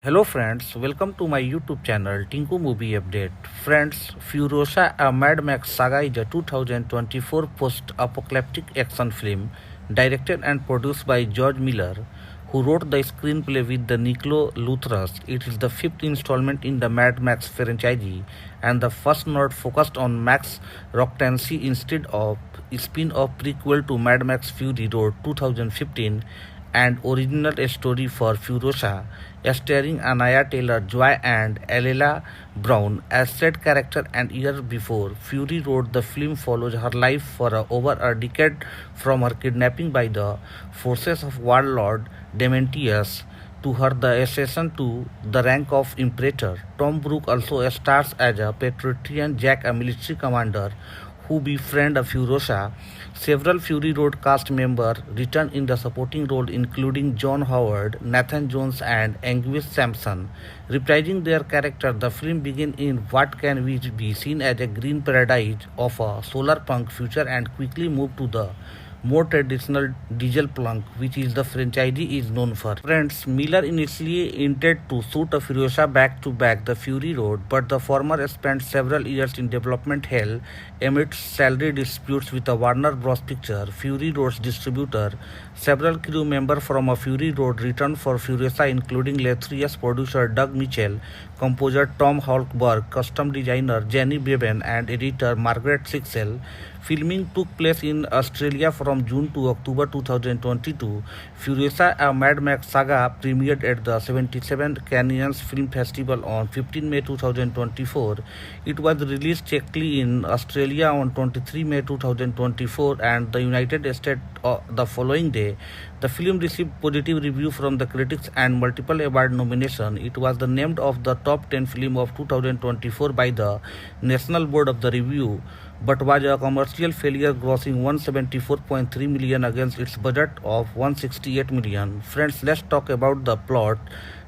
Hello friends, welcome to my YouTube channel Tinku Movie Update. Friends, Furiosa a Mad Max saga is a 2024 post-apocalyptic action film directed and produced by George Miller, who wrote the screenplay with the Nicolo Luthras. It is the fifth installment in the Mad Max franchise and the first not focused on Max Roctancy instead of a spin-off prequel to Mad Max Fury Road 2015 and original story for Furiosa, starring Anaya Taylor-Joy and Alela Brown as said character. And years before Fury Road, the film follows her life for over a decade from her kidnapping by the forces of warlord Dementius to her the ascension to the rank of Imperator. Tom Brooke also stars as a Patriotian Jack, a military commander who befriend Furiosa. Several Fury Road cast members return in the supporting role, including John Howard, Nathan Jones, and Anguish Sampson. Reprising their character, the film begins in what can be seen as a green paradise of a solar punk future and quickly move to the more traditional diesel plunk, which is the franchise is known for. Friends, Miller initially intended to shoot a Furiosa back to back the Fury Road, but the former spent several years in development hell amid salary disputes with the Warner Bros. Picture, Fury Road's distributor. Several crew members from a Fury Road returned for Furiosa, including illustrious producer Doug Mitchell, composer Tom Holkberg, costume designer Jenny Bevan, and editor Margaret Sixel. Filming took place in Australia from June to October 2022. Furiosa a Mad Max saga premiered at the 77th Cannes Film Festival on 15 May 2024. It was released checkly in Australia on 23 May 2024 and the United States the following day. The film received positive review from the critics and multiple award nominations. It was the named of the top 10 film of 2024 by the National Board of the Review, but was a commercial failure, grossing 174.3 million against its budget of 168 million. Friends, let's talk about the plot.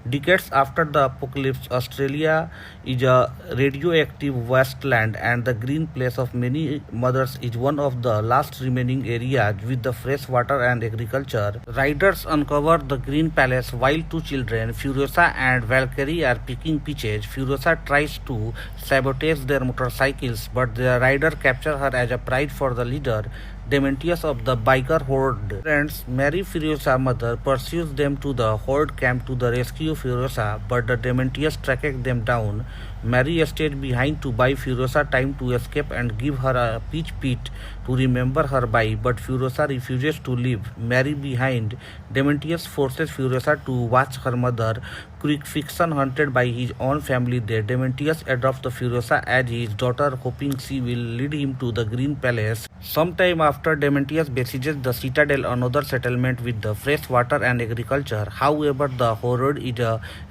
Decades after the apocalypse, Australia is a radioactive wasteland, and the green place of many mothers is one of the last remaining areas with the fresh water and agriculture. Riders uncover the Green Palace while two children, Furiosa and Valkyrie, are picking peaches. Furiosa tries to sabotage their motorcycles, but the rider captures her as a prize for the leader, Dementius of the biker horde. Friends, Mary, Furiosa's mother, pursues them to the horde camp to the rescue Furiosa, but the Dementius tracks them down. Mary stays behind to buy Furiosa time to escape and give her a peach pit to remember her by, but Furiosa refuses to leave Mary behind. Dementius forces Furiosa to watch her mother crucifixion hunted by his own family there. Dementius adopts the Furiosa as his daughter, hoping she will lead him to the Green Palace. Sometime after, Dementius besieges the Citadel, another settlement with the fresh water and agriculture. However, the horde is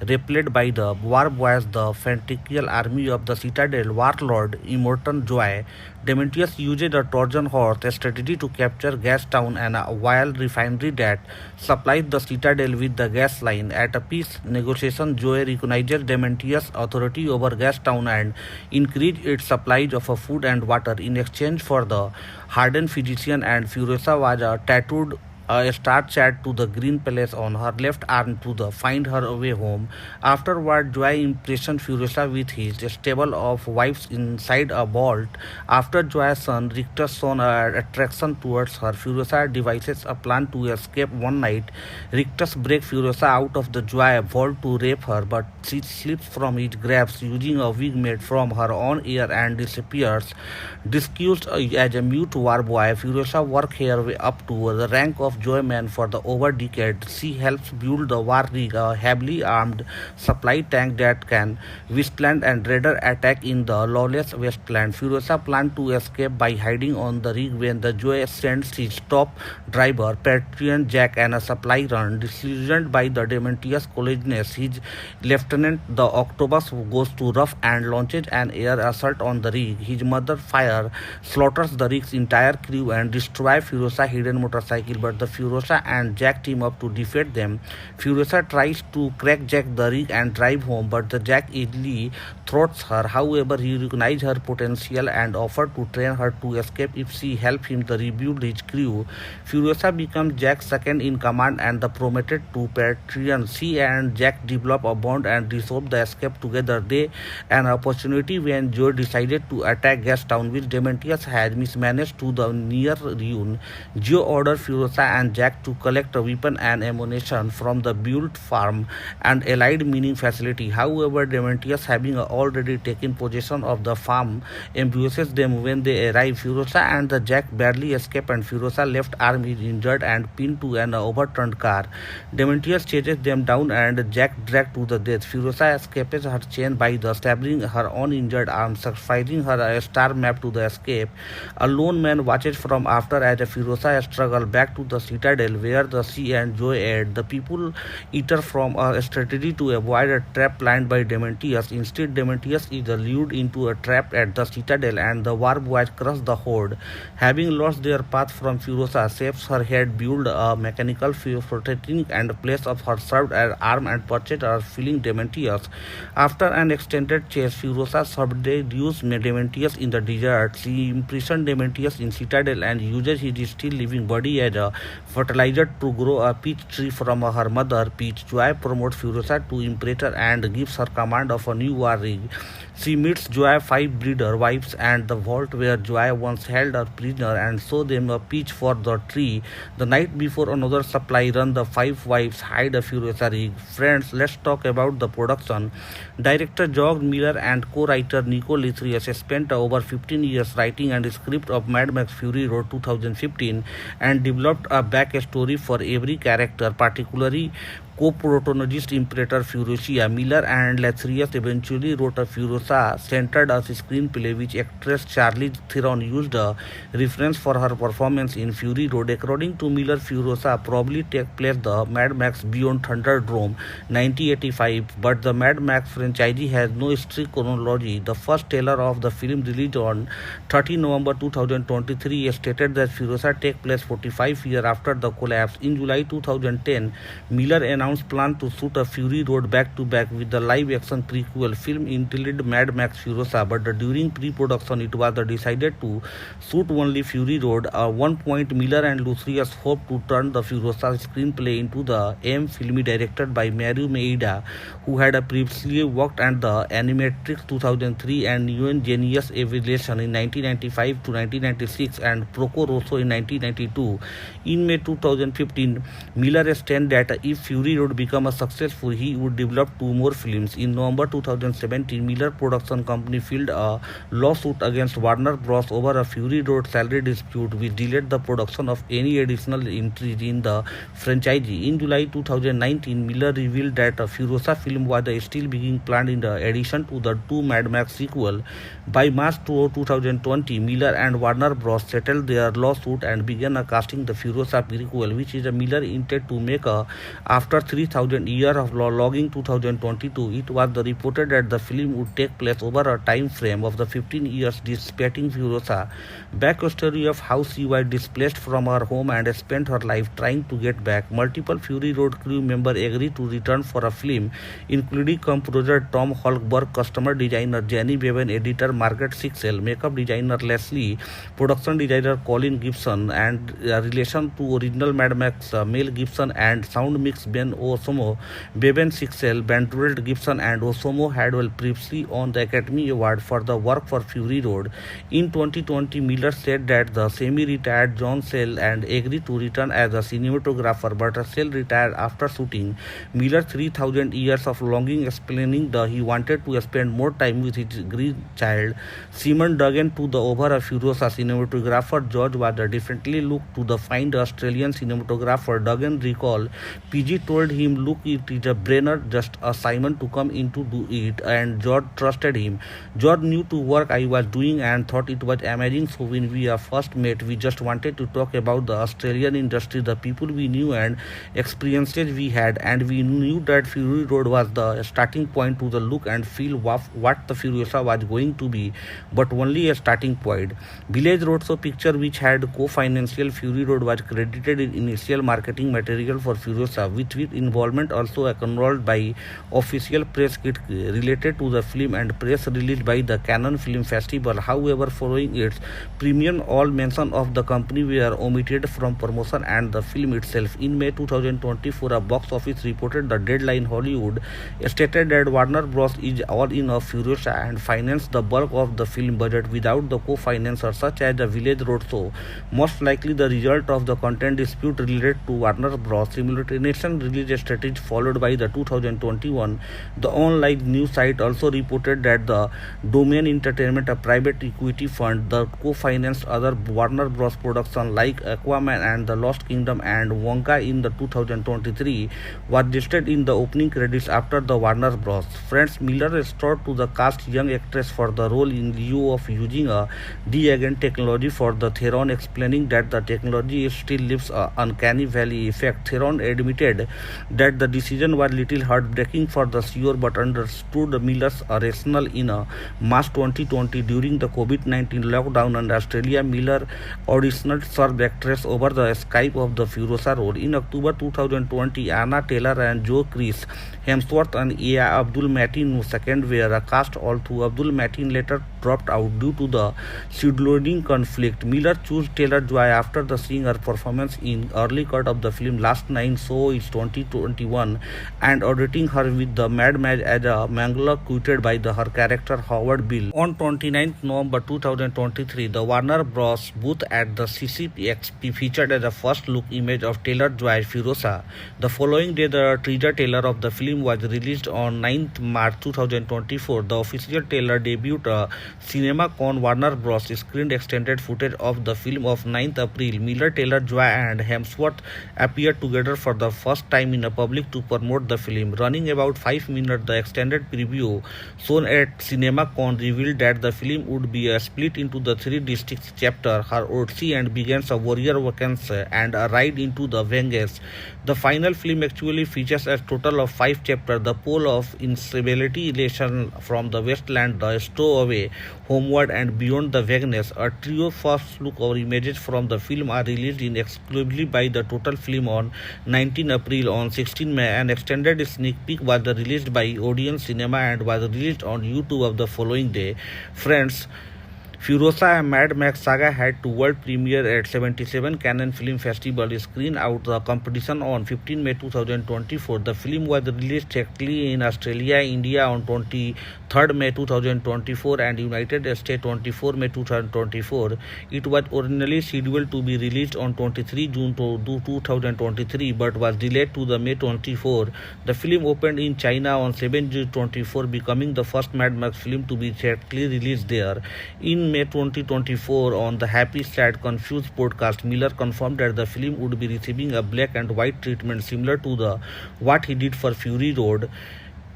repelled by the war boys, the fanatical army of the Citadel warlord Immortan Joy. Dementius uses a Trojan horse strategy to capture Gastown and a oil refinery that supplies the Citadel with the gas line. At a peace negotiation, Joy recognizes Dementius' authority over Gastown and increases its supplies of food and water in exchange for the hardened physician, and Furiosa was tattooed a star chat to the Green Palace on her left arm to find her way home. Afterward, Joy impressions Furiosa with his stable of wives inside a vault. After Joy's son Rictus shown an attraction towards her, Furiosa devises a plan to escape one night. Rictus breaks Furiosa out of the Joy vault to rape her, but she slips from his grasp using a wig made from her own hair and disappears. Disguised as a mute war boy, Furiosa works her way up to the rank of Joyman for the over decade. She helps build the War Rig, a heavily armed supply tank that can withstand and raider attack in the lawless wasteland. Furiosa plans to escape by hiding on the rig when the Joy sends his top driver, Patriotian Jack, and a supply run. Disillusioned by the Dementius coldness, his lieutenant, the Octopus, goes to rough and launches an air assault on the rig. His mother fire slaughters the rig's entire crew and destroys Furiosa's hidden motorcycle, but the Furiosa and Jack team up to defeat them. Furiosa tries to crack Jack the rig and drive home, but the Jack easily thwarts her. However, he recognizes her potential and offers to train her to escape if she helps him to rebuild his crew. Furiosa becomes Jack's second in command and the promoted to Patreon. She and Jack develop a bond and resolve the escape together. They an opportunity when Joe decided to attack Gastown, which Demetrius had mismanaged to the near ruin. Joe ordered Furiosa and Jack to collect a weapon and ammunition from the Built Farm and Allied Mining Facility. However, Demetrius, having already taken possession of the farm, ambushes them when they arrive. Furiosa and the Jack barely escape, and Furiosa left arm is injured and pinned to an overturned car. Demetrius chases them down and Jack dragged to the death. Furiosa escapes her chain by the stabbing her uninjured arm, sacrificing her a star map to the escape. A lone man watches from after as Furiosa struggles back to the citadel where she and Joe aid the people eater from a strategy to avoid a trap planned by Demetrius. Instead, Demetrius is lured into a trap at the citadel and the war boys crush the horde. Having lost their path from Furiosa, saves her head, build a mechanical protecting and place of her served as arm and purchase her filling Demetrius. After an extended chase, Furiosa subdues Demetrius in the desert. She imprisons Demetrius in citadel and uses his still living body as a fertilizer to grow a peach tree from her mother. Peach Joy promotes Furiosa to Imperator and gives her command of a new war rig. She meets Joy 5 breeder wives and the vault where Joy once held her prisoner and show them a peach for the tree. The night before another supply run, the 5 wives hide a Furiosa rig. Friends, let's talk about the production. Director George Miller and co-writer Nico Litrius spent over 15 years writing and script of Mad Max Fury Road 2015 and developed a backstory for every character, particularly co-protagonist Imperator Furiosa. Miller and Litrius eventually wrote a Furiosa-centered screenplay which actress Charlize Theron used a reference for her performance in Fury Road. According to Miller, Furiosa probably take place the Mad Max Beyond Thunderdome 1985, but the Mad Max franchise has no strict chronology. The first trailer of the film released on 30 November 2023 stated that Furiosa take place 45 years after the collapse. In July 2010, Miller announced plan to shoot a Fury Road back-to-back with the live-action prequel film entitled Mad Max Furiosa, but during pre-production it was decided to shoot only Fury Road. At one point, Miller and Litrius hoped to turn the Furiosa screenplay into the M film directed by Mario Maeda, who had previously worked on the Animatrix 2003 and Neon Genesis Evolution in 1995 to 1996 and Porco Rosso in 1992. In May 2015, Miller stated that if Fury Road become a successful, he would develop 2 more films. In November 2017, Miller Production Company filed a lawsuit against Warner Bros. Over a Fury Road salary dispute, which delayed the production of any additional entries in the franchise. In July 2019, Miller revealed that a Furiosa film was still being planned in addition to the 2 Mad Max sequel. By March 2020, Miller and Warner Bros. Settled their lawsuit and began casting the Furiosa prequel, which is a Miller intended to make after 3,000 years of logging 2022. It was reported that the film would take place over a time frame of the 15 years, dissipating Furiosa backstory of how she was displaced from her home and spent her life trying to get back. Multiple Fury Road crew members agreed to return for a film, including composer Tom Holkberg, costumer designer Jenny Bevan, editor Margaret Sixel, makeup designer Leslie, production designer Colin Gibson, and relation to original Mad Max Mel Gibson and sound mix Ben Osomo. Bevan Sixel, Bentwold Gibson, and Osomo had previously won the Academy Award for the work for Fury Road. In 2020, Miller said that the semi-retired John Sell and agreed to return as a cinematographer, but Sell retired after shooting Miller 3,000 Years of Longing, explaining that he wanted to spend more time with his grandchild. Simon Duggan to the over a Furiosa cinematographer George was differently looked to the find Australian cinematographer. Duggan recalled, PG told told him, "Look, it is a brainer, just a Simon to come in to do it," and George trusted him. George knew to work I was doing and thought it was amazing. So when we first met, we just wanted to talk about the Australian industry, the people we knew and experiences we had, and we knew that Fury Road was the starting point to the look and feel what the Furiosa was going to be, but only a starting point. Village Roadshow picture, which had co-financial Fury Road, was credited in initial marketing material for Furiosa, with involvement also acknowledged by official press kit related to the film and press released by the Cannes Film Festival. However, following its premiere, all mention of the company were omitted from promotion and the film itself. In May 2024, a box office reported the Deadline Hollywood stated that Warner Bros. Is all in of Furiosa and financed the bulk of the film budget without the co-financers such as the Village Roadshow. Most likely the result of the content dispute related to Warner Bros. Simultaneous release strategy followed by the 2021. The online news site also reported that the Domain Entertainment, a private equity fund, the co-financed other Warner Bros. Productions like Aquaman and the Lost Kingdom and Wonka in the 2023, was listed in the opening credits after the Warner Bros. Friends, Miller restored to the cast young actress for the role in lieu of using a de-aging technology for the Theron, explaining that the technology still leaves an uncanny valley effect. Theron admitted that the decision was little heartbreaking for the CEO, but understood Miller's rationale. In March 2020, during the COVID-19 lockdown in Australia, Miller auditioned served actress over the Skype of the Furiosa role. In October 2020, Anna Taylor and Joe Chris Hemsworth and Aya Abdul-Mateen II were cast, although Abdul-Mateen later dropped out due to the scheduling conflict. Miller chose Taylor-Joy after seeing her performance in early cut of the film Last Nine, so it's 2021, and auditing her with the Mad Max as a Mangler quoted by her character Howard Bill. On 29 November 2023, the Warner Bros. Booth at the CCXP featured as a first look image of Taylor-Joy Furiosa. The following day, the teaser trailer of the film was released on 9th March 2024. The official trailer debuted CinemaCon. Warner Bros. Screened extended footage of the film of 9th April. Miller, Taylor-Joy and Hemsworth appeared together for the first time in a public to promote the film. Running about 5 minutes, the extended preview shown at CinemaCon revealed that the film would be split into the 3 distinct chapters: her odyssey and begins a warrior vacancy and a ride into the Vengeance. The final film actually features a total of 5 chapters: the pole of instability, elation from the wasteland, the stowaway, homeward and beyond the Vengeance. A trio first look or images from the film are released in exclusively by the Total Film on 19 April. On 16 May, an extended sneak peek was released by Odeon Cinema and was released on YouTube of the following day. Friends, Furiosa, a Mad Max saga, had to world premiere at 77 Cannes Film Festival, screen out the competition on 15 May 2024. The film was released directly in Australia, India on 23rd May 2024 and United States 24 May 2024. It was originally scheduled to be released on 23 June 2023 but was delayed to the May 24. The film opened in China on 7 June 24, becoming the first Mad Max film to be theatrically released there. In May 2024, on the Happy Sad Confused podcast, Miller confirmed that the film would be receiving a black and white treatment similar to what he did for Fury Road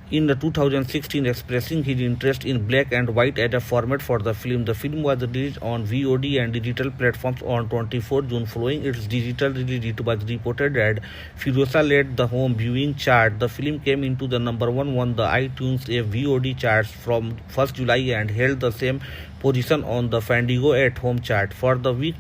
in 2016, expressing his interest in black and white as a format for the film. The film was released on VOD and digital platforms on 24 June. Following its digital release, it was reported that Furiosa led the home viewing chart. The film came into the number 1 on the iTunes VOD charts from 1st July and held the same position on the Fandango at home chart. For the week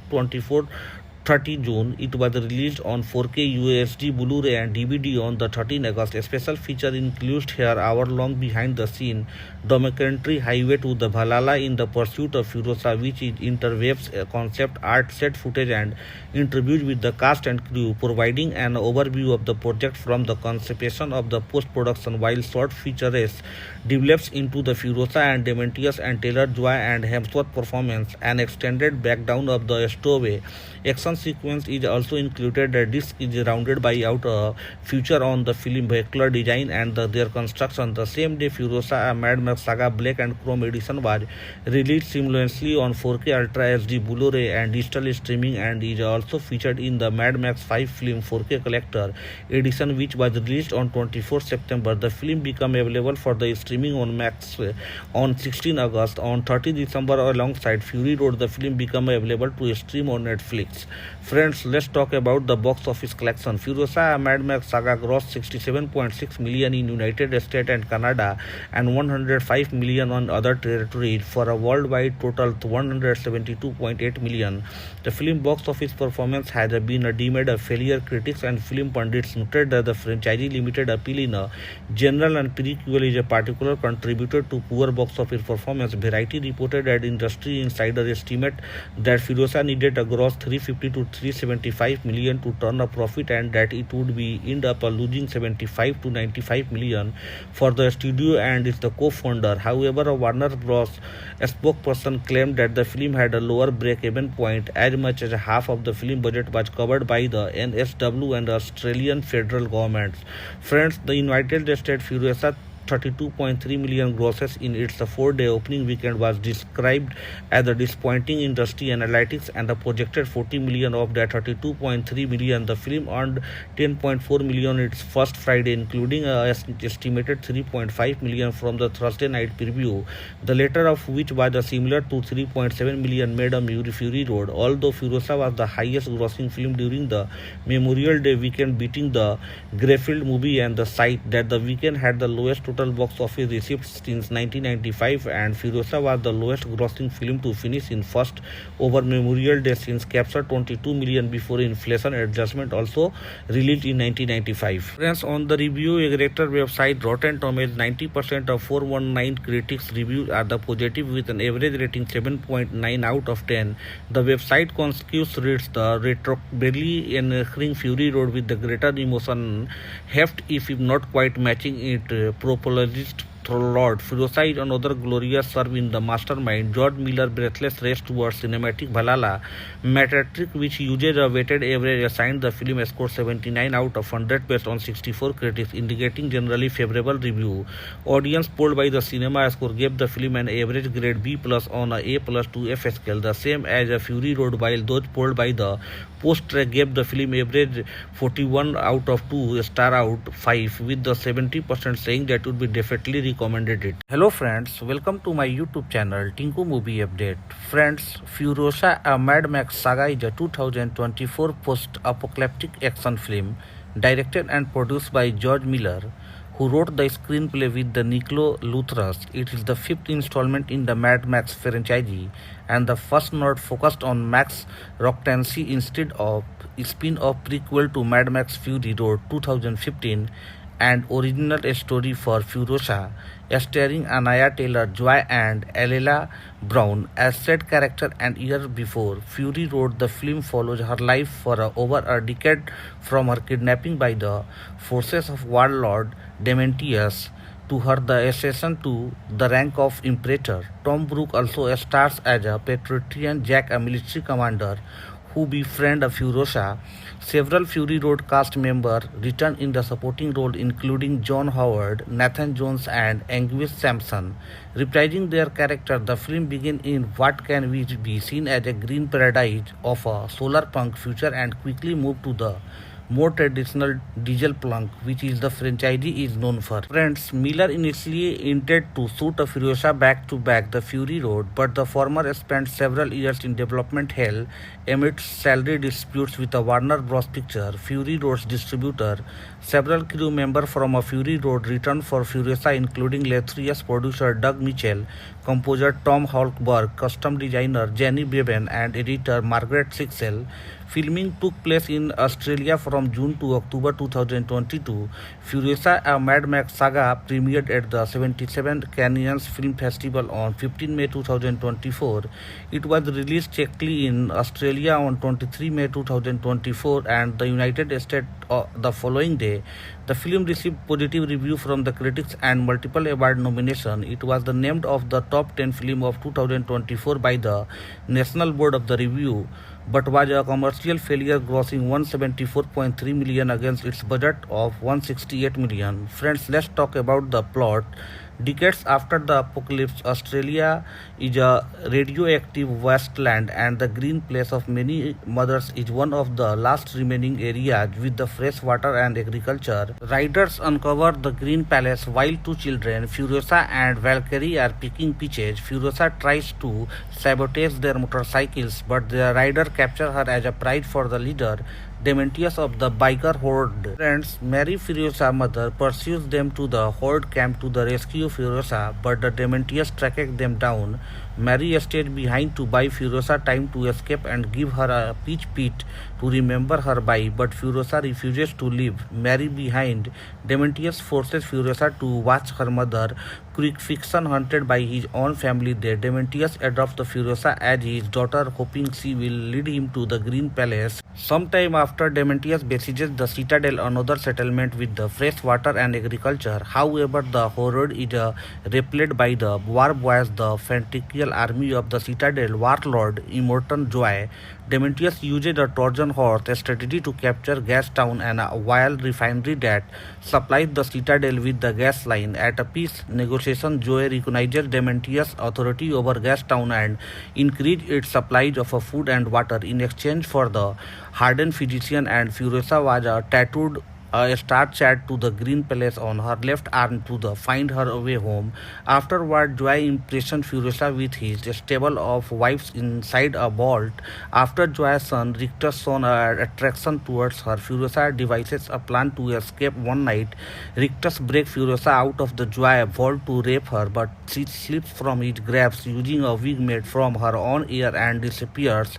30 June, it was released on 4K UHD, Blu-ray and DVD on the 13 August. A special feature includes her hour-long behind-the-scene documentary Highway to the Valhalla in the Pursuit of Furiosa, which interweaves concept art, set footage and interviews with the cast and crew, providing an overview of the project from the conception of the post-production, while short features develops into the Furiosa and Demetrius and Taylor-Joy and Hemsworth performance. An extended background of the stowaway action sequence is also included. The disc is rounded by out a feature on the film vehicular design and their construction. The same day, Furiosa: A Mad Max Saga Black and Chrome edition was released simultaneously on 4K Ultra HD Blu-ray and digital streaming, and is also featured in the Mad Max 5 film 4K collector edition, which was released on 24 September. The film became available for the streaming on Max on 16 August. On 30 December, alongside Fury Road, the film became available to stream on Netflix. Friends, let's talk about the box office collection. Furiosa: A Mad Max Saga grossed 67.6 million in United States and Canada and 105 million on other territories for a worldwide total of 172.8 million. The film box office performance has been deemed a failure. Critics and film pundits noted that the franchise limited appeal in a general and prequel is a particular contributor to poor box office performance. Variety reported that industry insider estimate that Furiosa needed a gross 350 to 375 million to turn a profit, and that it would be end up losing 75 to 95 million for the studio and its co-founder. However, a Warner Bros. Spokesperson claimed that the film had a lower break-even point. As much as half of the film budget was covered by the NSW and the Australian federal governments. Friends, the United States Furiosa 32.3 million grosses in its 4-day opening weekend was described as a disappointing industry analytics, and the projected 40 million of that 32.3 million. The film earned 10.4 million its first Friday, including a estimated 3.5 million from the Thursday night preview, the latter of which was similar to 3.7 million made on Fury Road. Although Furiosa was the highest grossing film during the Memorial Day weekend, beating the Greyfield movie, and the site that the weekend had the lowest total box office receipts since 1995, and Furiosa was the lowest grossing film to finish in first over Memorial Day since captured 22 million before inflation adjustment, also released in 1995. Friends, on the review aggregator website Rotten Tomatoes, 90% of 419 critics reviews are the positive with an average rating 7.9 out of 10. The website conscious reads the retrobably enhancing Fury Road with the greater emotion heft, if not quite matching it propologist Lord. Furiosa is another glorious serve in the mastermind George Miller breathless race towards cinematic Valhalla. Metacritic, which uses a weighted average, assigned the film a score 79 out of 100 based on 64 critics, indicating generally favorable review. Audience polled by the Cinema Score gave the film an average grade B+ on a A+ to F scale, the same as a Fury Road, while those polled by the Post-Track gave the film average 41 out of 2 star out 5, with the 70% saying that would be definitely recommended it. Hello friends, welcome to my YouTube channel Tinku Movie Update. Friends, Furiosa: A Mad Max Saga is a 2024 post-apocalyptic action film directed and produced by George Miller, who wrote the screenplay with the Nicolo Luthras. It is the fifth installment in the Mad Max franchise and the first not focused on Max Roctancy instead of spin-off prequel to Mad Max Fury Road 2015 and original story for Furiosa, starring Anaya Taylor-Joy and Alela Brown as said character. And years before Fury Road, the film follows her life for over a decade, from her kidnapping by the forces of warlord Dementius to her the ascension to the rank of Imperator. Tom Brooke also stars as a Patriotian Jack, a military commander who befriend Furiosa. Several Fury Road cast members return in the supporting role, including John Howard, Nathan Jones, and Anguish Sampson. Reprising their character, the film begins in what can be seen as a green paradise of a solar punk future and quickly move to the more traditional diesel plunk, which is the franchise is known for. Friends, Miller initially intended to shoot a Furiosa back to back the Fury Road, but the former spent several years in development hell amidst salary disputes with the Warner Bros. Picture, Fury Road's distributor. Several crew members from a Fury Road returned for Furiosa, including illustrious producer Doug Mitchell, composer Tom Holkberg, costume designer Jenny Bevan, and editor Margaret Sixel. Filming took place in Australia from June to October 2022. Furiosa: A Mad Max Saga premiered at the 77th Cannes Film Festival on 15 May 2024. It was released checkly in Australia on 23 May 2024 and the United States the following day. The film received positive reviews from the critics and multiple award nominations. It was named of the top 10 film of 2024 by the National Board of the Review. but was a commercial failure, grossing 174.3 million against its budget of 168 million. Friends, let's talk about the plot. Decades after the apocalypse, Australia is a radioactive wasteland, and the green place of many mothers is one of the last remaining areas with the fresh water and agriculture. Riders uncover the Green Palace while two children, Furiosa and Valkyrie, are picking peaches. Furiosa tries to sabotage their motorcycles, but the rider captures her as a prize for the leader, Dementius of the biker horde. Friends, Mary Furiosa's mother pursues them to the horde camp to the rescue Furiosa, but the Dementius track them down. Mary stays behind to buy Furiosa time to escape and give her a peach pit to remember her by, but Furiosa refuses to leave Mary behind. Dementius forces Furiosa to watch her mother, crucifixion hunted by his own family there. Dementius adopts the Furiosa as his daughter, hoping she will lead him to the Green Palace. Sometime after, Dementius besieges the citadel, another settlement with the fresh water and agriculture. However, the horde is repelled by the war boys, the fanatical army of the citadel warlord Immortan Joy. Dementius uses a Trojan horse strategy to capture Gastown and a oil refinery that supplies the citadel with the gas line. At a peace negotiation, Joy recognizes Dementius' authority over Gastown and increases its supplies of food and water in exchange for the hardened physician, and Furiosa was tattooed a star chat to the Green Palace on her left arm to find her way home. Afterward, Joy impressions Furiosa with his stable of wives inside a vault. After Joy's son Rictus shown an attraction towards her, Furiosa devises a plan to escape one night. Rictus breaks Furiosa out of the Joy vault to rape her, but she slips from his grasp using a wig made from her own hair and disappears.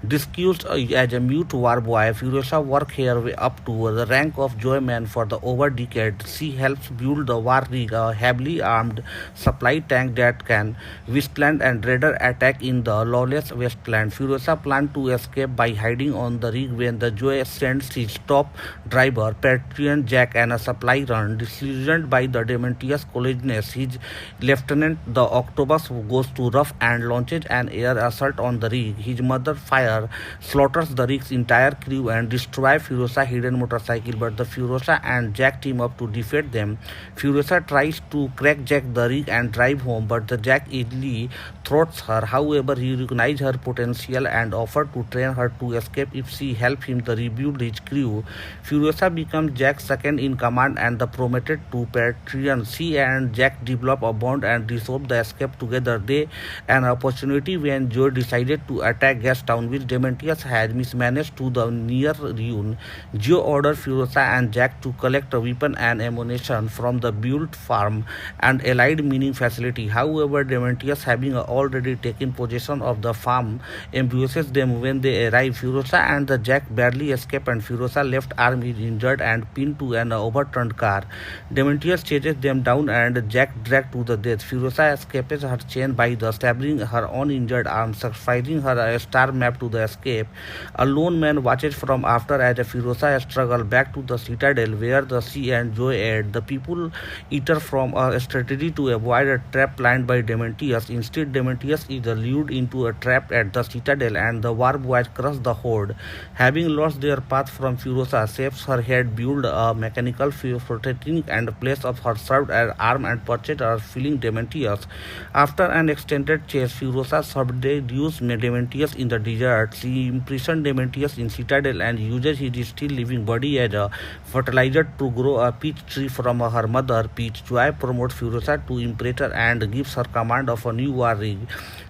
Disguised as a mute war boy, Furiosa works her way up to the rank of Joyman for the over decade. She helps build the War Rig, a heavily armed supply tank that can withstand and raider attack in the lawless wasteland. Furiosa plans to escape by hiding on the rig when the Joy sends his top driver, Patriot Jack, and a supply run. Disillusioned by the Dementius collegeness, his lieutenant, the Octopus, goes to rough and launches an air assault on the rig. His mother fire slaughters the rig's entire crew and destroys Furiosa's hidden motorcycle, but the Furiosa and Jack team up to defeat them. Furiosa tries to crack Jack the rig and drive home, but the Jack easily thwarts her. However, he recognizes her potential and offers to train her to escape if she helps him to rebuild his crew. Furiosa becomes Jack's second in command and the promoted to Patreon. She and Jack develop a bond and resolve the escape together. They an opportunity when Joe decided to attack Gastown, which Dementius had mismanaged to the near ruin. Joe orders Furiosa and Jack to collect a weapon and ammunition from the built farm and allied mining facility. However, Dementius, having already taken possession of the farm, ambushes them when they arrive. Furiosa and the Jack barely escape, and Furiosa's left arm is injured and pinned to an overturned car. Dementius chases them down and Jack dragged to the death. Furiosa escapes her chain by the stabbing her own injured arm, sacrificing her a star map to the escape. A lone man watches from after as Furiosa struggles back to the citadel where she and Joy aid. The people eater from a strategy to avoid a trap planned by Dementius. Instead, Dementius is lured into a trap at the citadel and the war boys crush the horde. Having lost their path from Furiosa, saves her head, build a mechanical protecting and place of her served as arm and purchase her feeling Dementius. After an extended chase, Furiosa subdues Dementius in the desert. She imprisons Dementius in citadel and uses his still living body as a fertilizer to grow a peach tree from her mother. Peach Joy promotes Furiosa to Imperator and gives her command of a new war rig.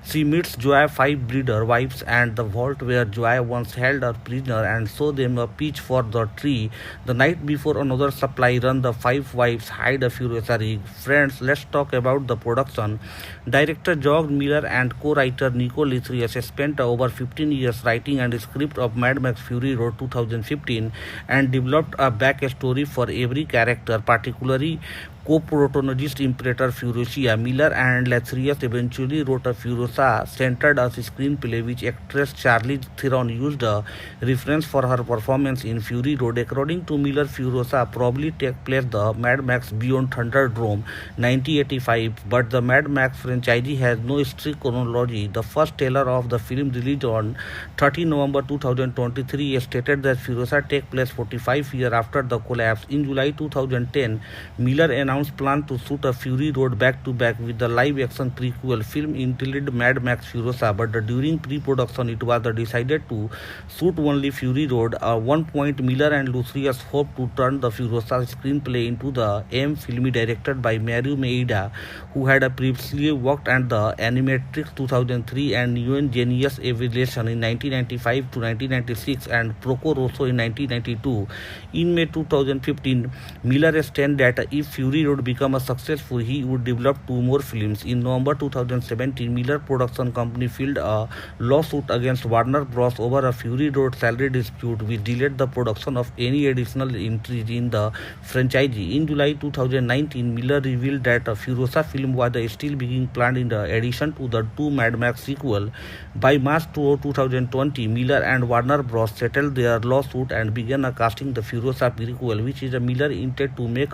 She meets Joy's 5 breeder wives and the vault where Joy once held her prisoner and shows them a peach for the tree. The night before another supply run, the 5 wives hide a Furiosa rig. Friends, let's talk about the production. Director George Miller and co-writer Nico Lithrius spent over 15 years writing and script of Mad Max Fury Road 2015 and developed a backstory for every character, particularly Co-protagonist Imperator Furiosa, Miller and Lathrius eventually wrote a Furiosa-centered screenplay which actress Charlize Theron used a reference for her performance in Fury Road. According to Miller, Furiosa probably take place the Mad Max Beyond Thunderdome 1985, but the Mad Max franchise has no strict chronology. The first trailer of the film released on 30 November 2023 stated that Furiosa take place 45 years after the collapse. In July 2010, Miller announced plan to shoot a Fury Road back-to-back with the live-action prequel film entitled Mad Max Furiosa, but during pre-production it was decided to shoot only Fury Road. At one point, Miller and Lucius hoped to turn the Furiosa screenplay into the M film directed by Mario Maeda, who had previously worked on the Animatrix 2003 and Neon Genesis Evolution in 1995 to 1996 and Porco Rosso in 1992. In May 2015, Miller stated that if Fury Road became successful, he would develop 2 more films. In November 2017, Miller Production Company filed a lawsuit against Warner Bros. Over a Fury Road salary dispute, which delayed the production of any additional entries in the franchise. In July 2019, Miller revealed that a Furiosa film was still being planned in addition to the 2 Mad Max sequel. By March 2020, Miller and Warner Bros. Settled their lawsuit and began casting the Furiosa prequel, which is a Miller intended to make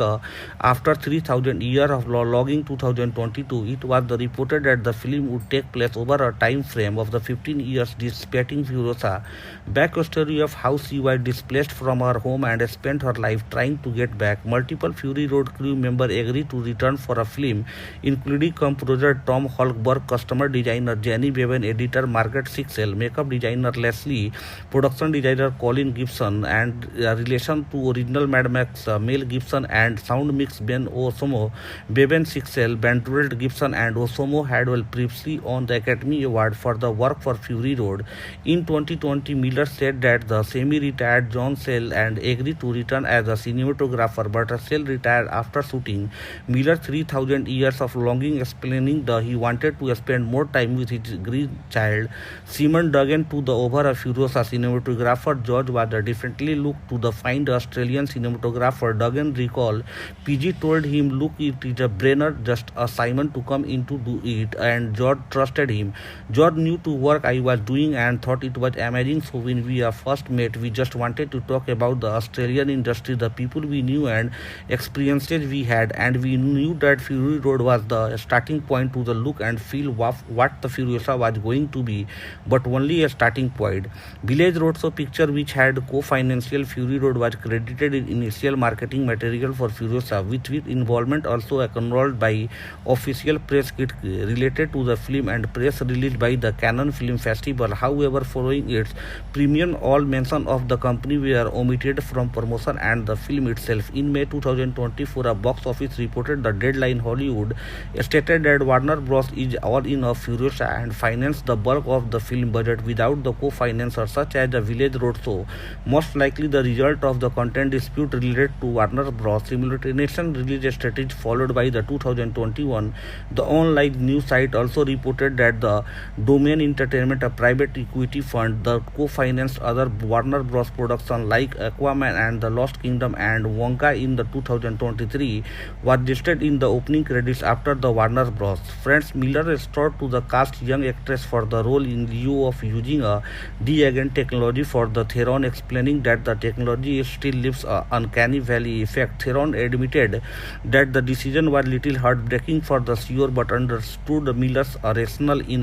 after 3,000 years of logging 2022. It was reported that the film would take place over a time frame of the 15 years, dissipating Furiosa backstory of how she was displaced from her home and spent her life trying to get back. Multiple Fury Road crew members agreed to return for a film, including composer Tom Holkberg, costume designer Jenny Bevan, editor Margaret Sixel, makeup designer Leslie, production designer Colin Gibson, and relation to original Mad Max Mel Gibson, and sound mix Ben Osomo. Bevan, Sixel, Bentwold, Gibson, and Osomo had previously won the Academy Award for the work for Fury Road. In 2020, Miller said that the semi-retired John Sell and agreed to return as a cinematographer, but Sell retired after shooting Miller 3,000 Years of Longing, explaining that he wanted to spend more time with his grandchild. Simon Duggan to the over a Furiosa cinematographer George was differently looked to the find Australian cinematographer. Duggan recalled, PG told him, look, it is a brainer, just a Simon to come in to do it, and George trusted him. George knew to work I was doing and thought it was amazing, so when we first met, we just wanted to talk about the Australian industry, the people we knew and experiences we had, and we knew that Fury Road was the starting point to the look and feel what the Furiosa was going to be, but only a starting point. Village Roadshow Picture, which had co-financial Fury Road, was credited in initial marketing material for Furiosa, with involvement also acknowledged by official press kit related to the film and press released by the Cannes Film Festival. However, following its premiere, all mention of the company were omitted from promotion and the film itself. In May 2024, a box office reported the Deadline Hollywood stated that Warner Bros. Is all in of Furiosa and financed the bulk of the film budget without the co-financers such as the Village Roadshow, most likely the result of the content dispute related to Warner Bros. Simultaneous release strategy followed by the 2021. The online news site also reported that the Domain Entertainment, a private equity fund, the co-financed other Warner Bros. Production like Aquaman and the Lost Kingdom and Wonka in the 2023, was listed in the opening credits after the Warner Bros. Friends, Miller restored to the cast young actress for the role in lieu of using a de-agent technology for the Theron, explaining that the technology still leaves an uncanny valley effect. Theron admitted that the decision was little heartbreaking for the CEO, but understood Miller's rationale. In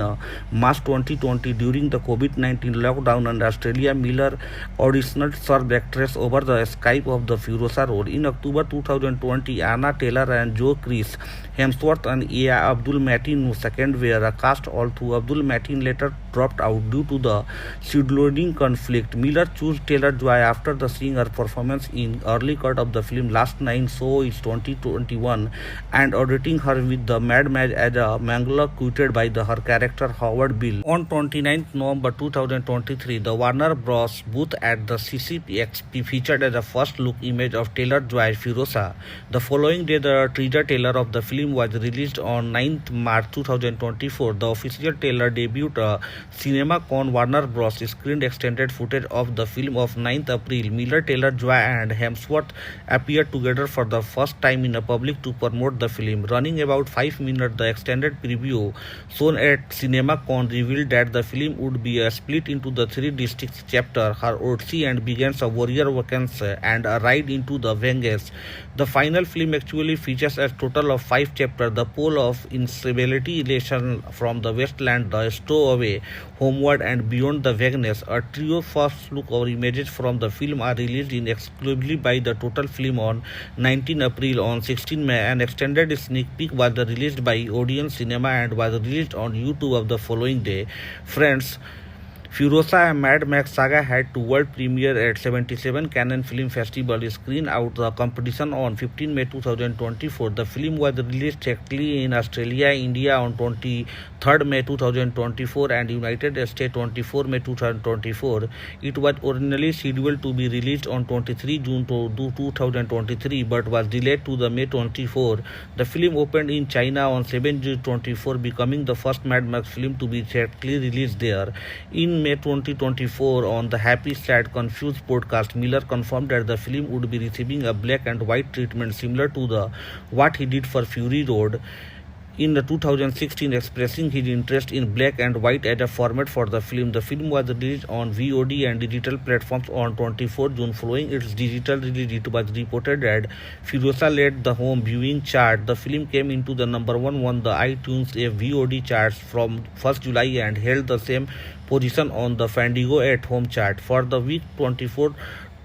March 2020, during the COVID-19 lockdown in Australia, Miller auditioned served actress over the Skype of the Furiosa role. In October 2020, Anna Taylor and Joe Chris Hemsworth and Ea Abdul Mateen II were cast, although Abdul Mateen later dropped out due to the scheduling conflict. Miller chose Taylor-Joy after seeing her performance in early cut of the film Last Nine So It's 2021 and auditing her with the Mad Max as a Mangala quoted by her character Howard Bill. On 29 November 2023, the Warner Bros. Booth at the CCXP featured as a first look image of Taylor-Joy Furiosa. The following day, the teaser trailer of the film was released on 9th March 2024. The official trailer debuted CinemaCon. Warner Bros. Screened extended footage of the film of 9th April. Miller, Taylor-Joy and Hemsworth appeared together for the first time time in the public to promote the film. Running about 5 minutes, the extended preview shown at CinemaCon revealed that the film would be split into the three distinct chapters: her Odyssey and begins a warrior vacancy and a ride into the Vengeance. The final film actually features a total of 5 chapters: the pole of instability, elation from the wasteland, the stowaway, homeward, and beyond the vagueness. A trio first look or images from the film are released in exclusively by the Total Film on 19 April. On 16 May, an extended sneak peek was released by Odeon Cinema and was released on YouTube of the following day. Friends, Furiosa: A Mad Max Saga had two world premiere at 77 Cannes Film Festival. Screen out the competition on 15 May 2024. The film was released directly in Australia, India on 23rd May 2024 and United States 24 May 2024. It was originally scheduled to be released on 23 June 2023 but was delayed to the May 24. The film opened in China on 7 June 24, becoming the first Mad Max film to be theatrically released there. In May 2024, on the Happy Sad Confused podcast, Miller confirmed that the film would be receiving a black and white treatment similar to what he did for Fury Road in the 2016, expressing his interest in black and white as a format for the film. The film was released on VOD and digital platforms on 24 June. Following its digital release, it was reported that Furiosa led the home viewing chart. The film came into the number one on the iTunes VOD charts from 1st July and held the same position on the Fandango at home chart. For the week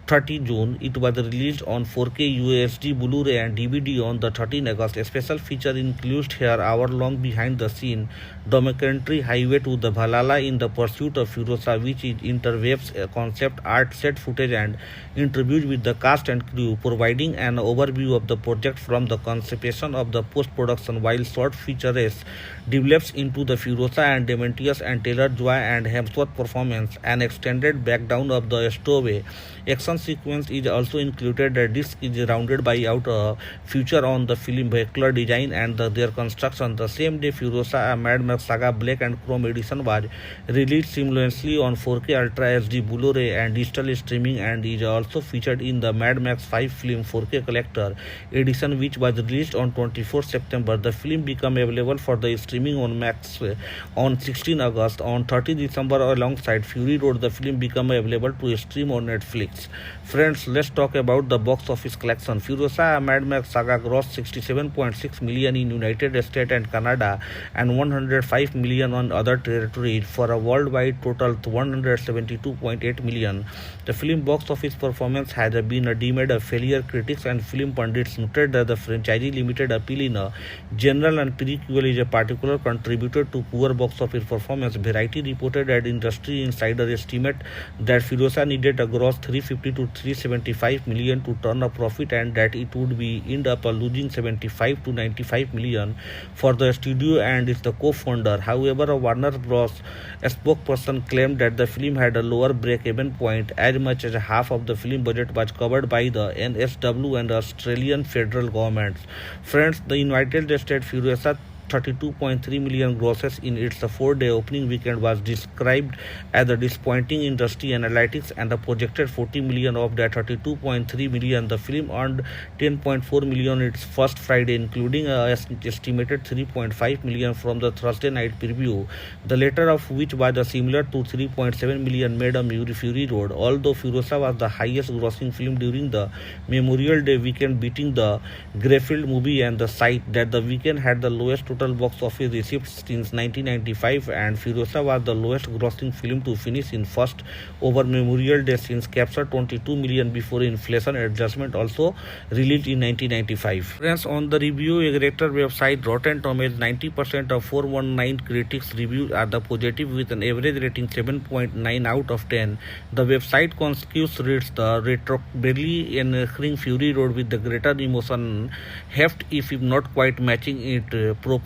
30 June, it was released on 4K UHD, Blu-ray and DVD on the 13 August. A special feature includes her hour-long behind-the-scene documentary Highway to the Valhalla in the Pursuit of Furiosa, which interweaves concept art, set footage and interviews with the cast and crew, providing an overview of the project from the conception of the post-production, while short features develops into the Furiosa and Demetrius and Taylor-Joy and Hemsworth performance. An extended breakdown of the stowaway action sequence is also included. The disc is rounded by out a feature on the film vehicular design and their construction. The same day, Furiosa: A Mad Max Saga Black and Chrome Edition was released simultaneously on 4K Ultra HD, Blu-ray and digital streaming, and is also featured in the Mad Max 5 film 4K Collector Edition, which was released on 24 September. The film became available for the streaming on Max on 16 August. On 30 December, alongside Fury Road, the film became available to stream on Netflix. Friends, let's talk about the box office collection. Furiosa: A Mad Max Saga grossed 67.6 million in United States and Canada and 105 million on other territories for a worldwide total of 172.8 million. The film box office performance has been deemed a failure. Critics and film pundits noted that the franchise limited appeal in general and prequel is a particular contributor to poor box office performance. Variety reported that industry insider estimate that Furiosa needed a gross 350 to 375 million to turn a profit and that it would be end up losing 75 to 95 million for the studio and its co-founder. However, a Warner Bros. Spokesperson claimed that the film had a lower break-even point. As much as half of the film budget was covered by the NSW and the Australian federal governments. Friends, the United States Furiosa 32.3 million grosses in its 4-day opening weekend was described as a disappointing industry analytics, and the projected 40 million of that 32.3 million. The film earned 10.4 million its first Friday, including an estimated 3.5 million from the Thursday night preview, the latter of which was similar to 3.7 million made on Fury Road. Although Furiosa was the highest grossing film during the Memorial Day weekend, beating the Greyfield movie and the site that the weekend had the lowest total box office receipts since 1995, and Furiosa was the lowest grossing film to finish in first over Memorial Day since captured 22 million before inflation adjustment, also released in 1995. Friends, on the review aggregator website Rotten Tomatoes, 90% of 419 critics reviews are the positive with an average rating 7.9 out of 10. The website consequently rates the retrobably enhancing Fury Road with the greater emotion heft, if not quite matching it.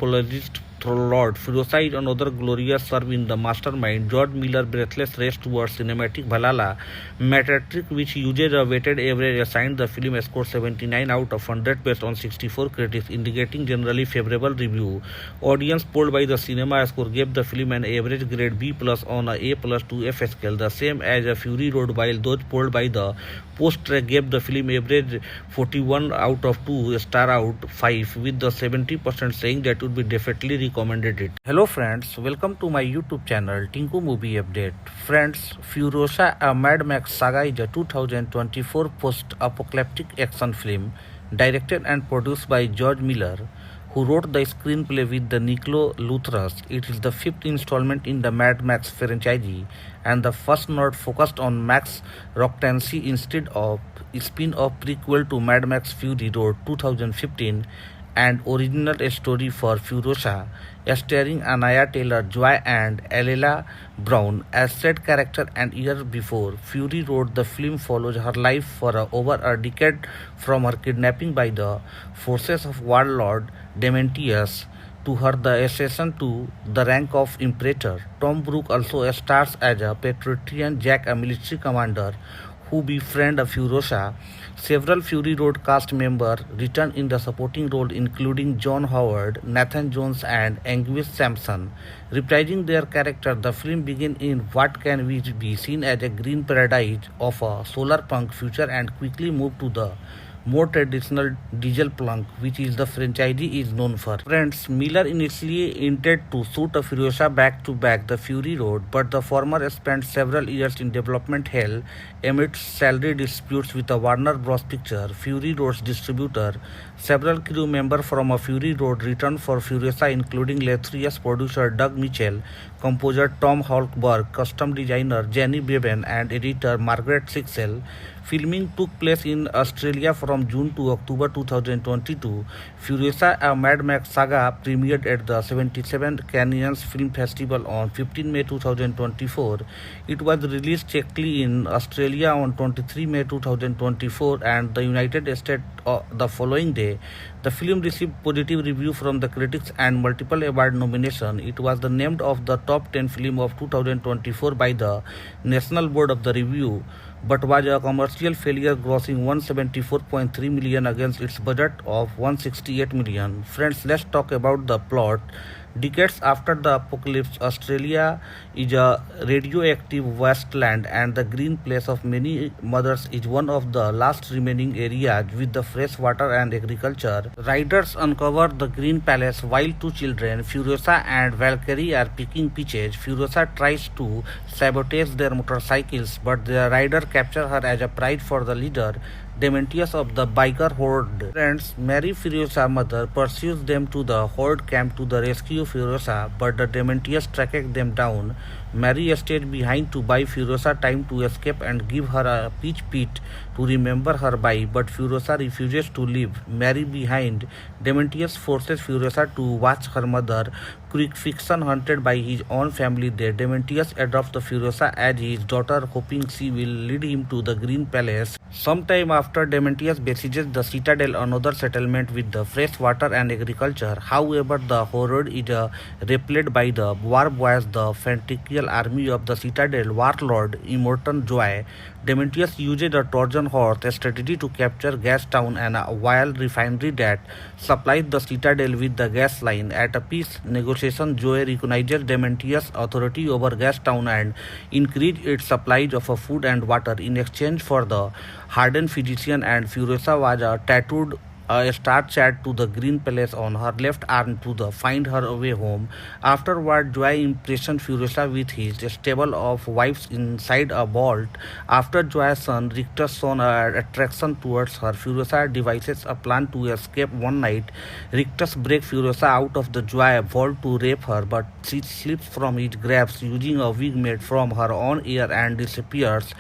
Propologist Lord. Firosa is another glorious serve in the mastermind. George Miller breathless race towards cinematic Valhalla, metric which uses a weighted average assigned the film a score 79 out of 100 based on 64 critics, indicating generally favorable review. Audience polled by the Cinema Score gave the film an average grade B plus on a A plus to F scale, the same as a Fury Road, while those polled by the Post Track gave the film average 41 out of 2 star out 5, with the 70% saying that would be definitely recommended it. Hello friends, welcome to my YouTube channel Tinku Movie Update. Friends, Furiosa, a Mad Max saga, is a 2024 post-apocalyptic action film directed and produced by George Miller, who wrote the screenplay with the Nicolo Luthras. It is the fifth installment in the Mad Max franchise and the first not focused on Max Roctancy instead of a spin-off prequel to Mad Max Fury Road 2015 and original story for Furiosa, starring Anaya Taylor-Joy and Alela Brown as said character. And years before Fury Road, the film follows her life for over a decade from her kidnapping by the forces of warlord Dementius to her the ascension to the rank of Imperator. Tom Brooke also stars as a Patriotian Jack, a military commander who befriend a Furiosa. Several Fury Road cast members return in the supporting role, including John Howard, Nathan Jones, and Anguish Sampson. Reprising their character, the film begins in what can be seen as a green paradise of a solar punk future and quickly move to the more traditional diesel plunk, which is the franchise is known for. Friends, Miller initially intended to shoot a Furiosa back to back the Fury Road, but the former spent several years in development hell amidst salary disputes with the Warner Bros. Picture, Fury Road's distributor. Several crew members from a Fury Road returned for Furiosa, including illustrious producer Doug Mitchell, composer Tom Holkberg, costume designer Jenny Bevan, and editor Margaret Sixel. Filming took place in Australia from June to October 2022. Furiosa, a Mad Max saga, premiered at the 77th Cannes Film Festival on 15 May 2024. It was released checkly in Australia on 23 May 2024 and the United States the following day. The film received positive review from the critics and multiple award nominations. It was the named of the top 10 film of 2024 by the National Board of the Review, but was a commercial failure, grossing 174.3 million against its budget of 168 million. Friends, let's talk about the plot. Decades after the apocalypse, Australia is a radioactive wasteland, and the green place of many mothers is one of the last remaining areas with the fresh water and agriculture. Riders uncover the Green Palace while two children, Furiosa and Valkyrie, are picking peaches. Furiosa tries to sabotage their motorcycles, but the rider captures her as a prize for the leader, Dementius, of the biker horde. Friends, Mary, Furiosa's mother, pursues them to the horde camp to the rescue Furiosa, but the Dementius tracks them down. Mary stays behind to buy Furiosa time to escape and give her a peach pit to remember her by, but Furiosa refuses to leave Mary behind. Dementius forces Furiosa to watch her mother crucifixion hunted by his own family there. Dementius adopts the Furiosa as his daughter, hoping she will lead him to the Green Palace. Sometime after, Dementius besieges the Citadel, another settlement with the fresh water and agriculture. However, the horde is repelled by the war boys, the fanatical army of the Citadel warlord Immortan Joy. Dementius uses a Trojan horse strategy to capture Gastown, and a oil refinery that supplies the Citadel with the gas line. At a peace negotiation, Joy recognizes Dementius' authority over Gastown and increases its supplies of food and water in exchange for the hardened physician, and Furiosa was tattooed a star chat to the Green Palace on her left arm to find her way home. Afterward, Joy impressions Furiosa with his stable of wives inside a vault. After Joy's son Rictus shows an attraction towards her, Furiosa devises a plan to escape one night. Rictus breaks Furiosa out of the Joy vault to rape her, but she slips from his grasp using a wig made from her own hair and disappears.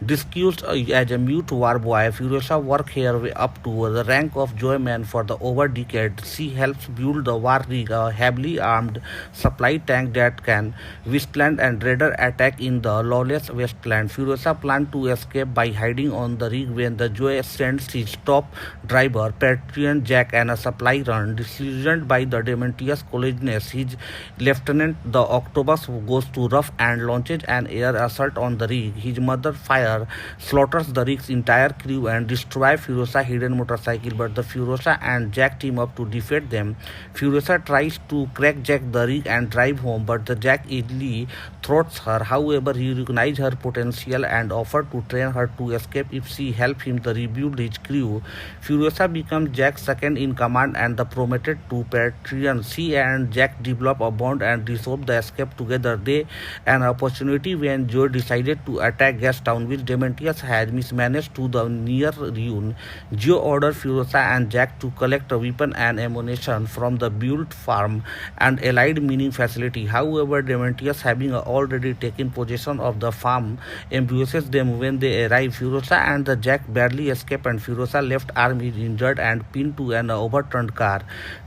Disguised as a mute war boy, Furiosa works her way up to the rank of of Joy Man for the over decade. She helps build the War Rig, a heavily armed supply tank that can withstand and raider attack in the lawless wasteland. Furiosa plans to escape by hiding on the rig when the Joy sends his top driver, Patriot Jack, and a supply run. Disillusioned by the Demetrius collegeness, his lieutenant, the Octopus, goes to rough and launches an air assault on the rig. His mother fire slaughters the rig's entire crew and destroys Furiosa's hidden motorcycle, but the Furiosa and Jack team up to defeat them. Furiosa tries to crack Jack the rig and drive home, but the Jack easily thwarts her. However, he recognizes her potential and offers to train her to escape if she helps him to rebuild his crew. Furiosa becomes Jack's second in command and the promoted to Patreon. She and Jack develop a bond and resolve the escape together. They an opportunity when Joe decided to attack Gastown, which Demetrius had mismanaged to the near ruin. Joe orders Furiosa and Jack to collect a weapon and ammunition from the built farm and allied mining facility. However, Demetrius, having already taken possession of the farm, ambushes them when they arrive. Furiosa and the Jack barely escape, and Furiosa left arm is injured and pinned to an overturned car.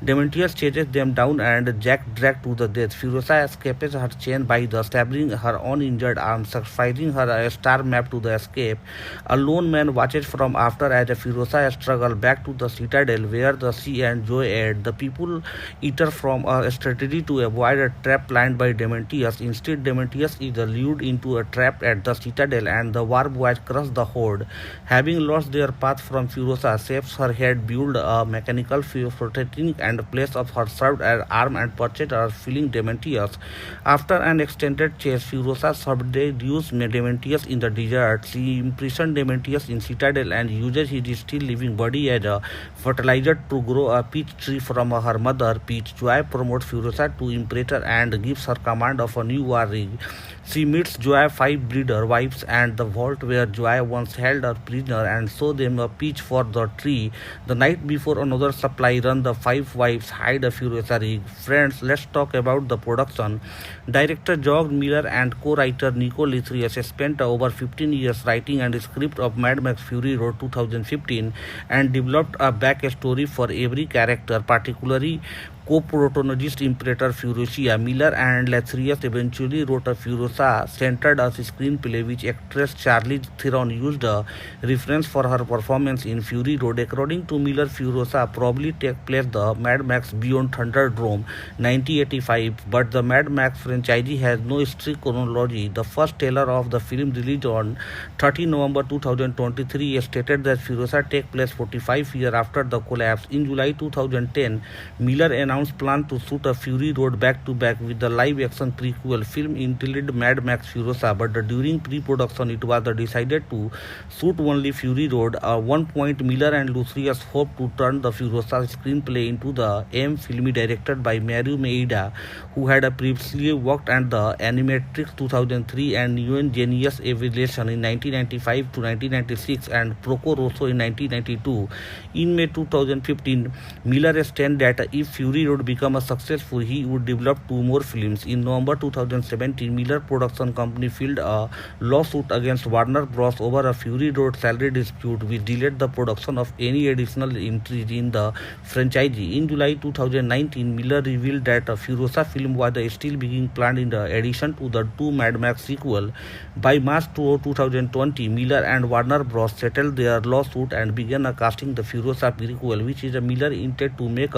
Demetrius chases them down and Jack dragged to the death. Furiosa escapes her chain by the stabbing her own injured arm, sacrificing her a star map to the escape. A lone man watches from after as Furiosa struggles back to the citadel where the she and Joy aid. The people eater from a strategy to avoid a trap planned by Demetrius. Instead, Demetrius is lured into a trap at the citadel and the war boys crush the horde. Having lost their path from Furiosa, saves her head, build a mechanical protecting and place of her served as arm and purchase her filling Demetrius. After an extended chase, Furiosa subdues Demetrius in the desert. She imprisons Demetrius in citadel and uses his still living body as a fertilizer to grow a peach tree from her mother, Peach. Joy promotes Furiosa to Imperator and gives her command of a new war rig. She meets Joy's 5 breeder wives and the vault where Joy once held her prisoner and shows them a peach for the tree. The night before another supply run, the 5 wives hide a Furiosa rig. Friends, let's talk about the production. Director George Miller and co-writer Nico Litrius spent over 15 years writing and script of Mad Max Fury Road 2015 and developed a backstory for every character, particularly co-protagonist Imperator Furiosa. Miller and Litrius eventually wrote a Furiosa-centered screenplay which actress Charlize Theron used a reference for her performance in Fury Road. According to Miller, Furiosa probably take place the Mad Max Beyond Thunderdome 1985, but the Mad Max franchise has no strict chronology. The first trailer of the film released on 30 November 2023 stated that Furiosa take place 45 years after the collapse. In July 2010, Miller announced plan to shoot a Fury Road back-to-back with the live-action prequel film entitled Mad Max Furiosa, but during pre-production it was decided to shoot only Fury Road. At one point, Miller and Litrius hoped to turn the Furiosa screenplay into the M film directed by Mario Maeda, who had previously worked on the Animatrix 2003 and Neon Genesis Evolution in 1995 to 1996 and Porco Rosso in 1992. In May 2015, Miller stated that if Fury Road became successful, he would develop 2 more films. In November 2017, Miller Production Company filed a lawsuit against Warner Bros. Over a Fury Road salary dispute, which delayed the production of any additional entries in the franchise. In July 2019, Miller revealed that a Furiosa film was still being planned in addition to the 2 Mad Max sequel. By March 2020, Miller and Warner Bros. Settled their lawsuit and began casting the Furiosa prequel, which is Miller intended to make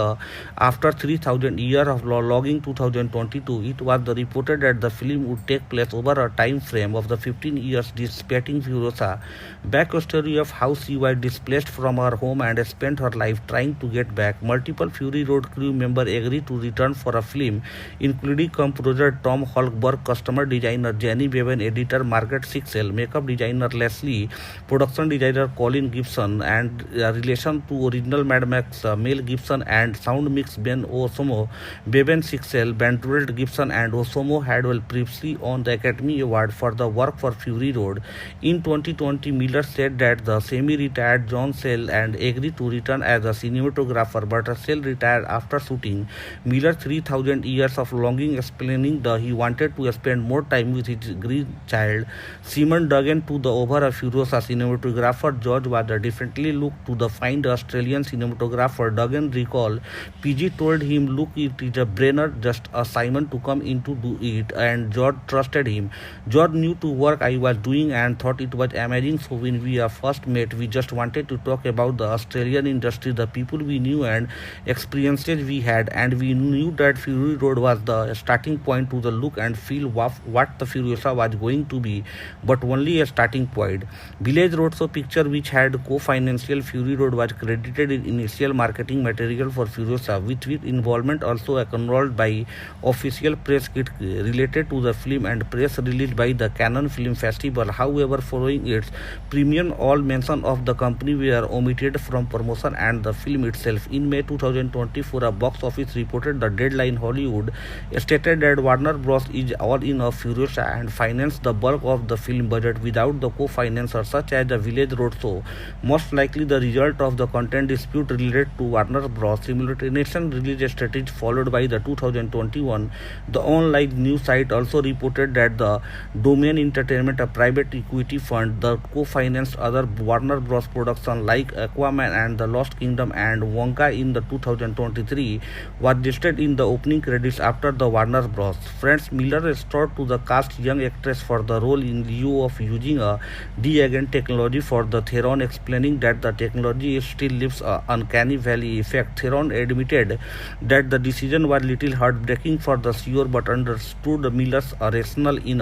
after 3,000 years of logging 2022. It was reported that the film would take place over a time frame of the 15 years dissipating Furiosa. Backstory of how she was displaced from her home and spent her life trying to get back. Multiple Fury Road crew members agreed to return for a film, including composer Tom Holkberg, costumer designer Jenny Bevan, editor Margaret Sixel, makeup designer Leslie, production designer Colin Gibson, and relation to original Mad Max Mel Gibson, and sound mix Ben Osamu, Bevan Sixel, Bentwold Gibson, and Osamu had previously won the Academy Award for the work for Fury Road. In 2020, Miller said that the semi-retired John Sell and agreed to return as a cinematographer, but Sell retired after shooting Miller 3000 Years of Longing, explaining that he wanted to spend more time with his grandchild. Simon Duggan to the over a Furiosa cinematographer George was differently looked to the find Australian cinematographer. Duggan recalled, PG told him, look, it is a brainer, just a Simon to come in to do it, and George trusted him. George knew to work I was doing and thought it was amazing, so when we first met, we just wanted to talk about the Australian industry, the people we knew and experiences we had, and we knew that Fury Road was the starting point to the look and feel what the Furiosa was going to be, but only a starting point. Village Roadshow picture, which had co-financial Fury Road, was credited in initial marketing material for Furiosa, with involvement also acknowledged by official press kit related to the film and press released by the Cannes Film Festival. However, following its premiere, all mention of the company were omitted from promotion and the film itself. In May 2024, a box office reported the Deadline Hollywood stated that Warner Bros. Is all in of Furiosa and financed the bulk of the film budget without the co-financers such as the Village Roadshow, most likely the result of the content dispute related to Warner Bros. Simultaneous release strategy followed by the 2021. The online news site also reported that the Domain Entertainment, a private equity fund, the co-financed other Warner Bros. Productions like Aquaman and the Lost Kingdom and Wonka in the 2023, was listed in the opening credits after the Warner Bros. Friends, Miller restored to the cast young actress for the role in lieu of using a de-aging technology for the Theron, explaining that the technology still leaves an uncanny valley effect. Theron admitted that the decision was little heartbreaking for the CEO, but understood Miller's rationale. In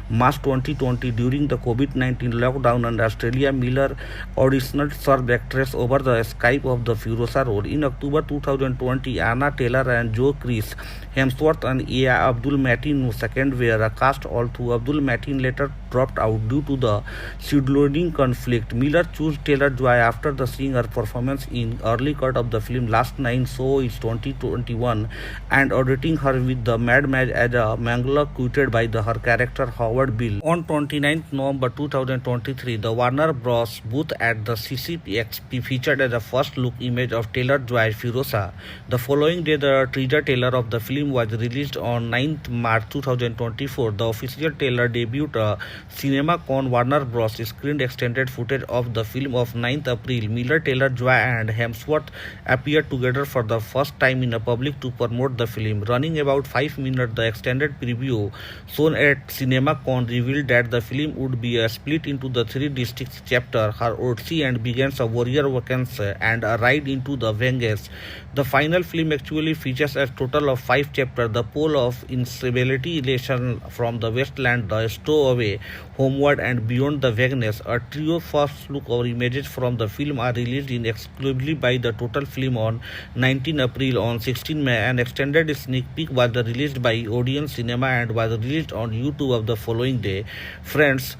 March 2020, during the COVID-19 lockdown in Australia, Miller auditioned served actress over the Skype of the Furiosa role. In October 2020, Anna Taylor and Joe Chris Hemsworth and Ea Abdul Mateen II were cast, although Abdul Mateen later dropped out due to the scheduling conflict. Miller chose Taylor-Joy after seeing her performance in early cut of the film Last Nine So It's 2021 and auditing her with the Mad Max as a Mangala quoted by her character Howard Bill. On 29 November 2023, the Warner Bros. Booth at the CCXP featured as a first look image of Taylor-Joy Furiosa. The following day, the teaser trailer of the film was released on 9th March 2024. The official trailer debuted CinemaCon. Warner Bros. Screened extended footage of the film of 9th April. Miller, Taylor-Joy and Hemsworth appeared together for the first time in public to promote the film. Running about 5 minutes, the extended preview shown at CinemaCon revealed that the film would be split into the 3 distinct chapters: her odyssey and begins a warrior vacancy and a ride into the Vegas. The final film actually features a total of 5 chapters: the pole of instability, elation from the wasteland, the stowaway, homeward and beyond the vagueness. A trio first look or images from the film are released in exclusively by the Total Film on 19 April. On 16 May, an extended sneak peek was released by Odeon Cinema and was released on YouTube of the following day. Friends,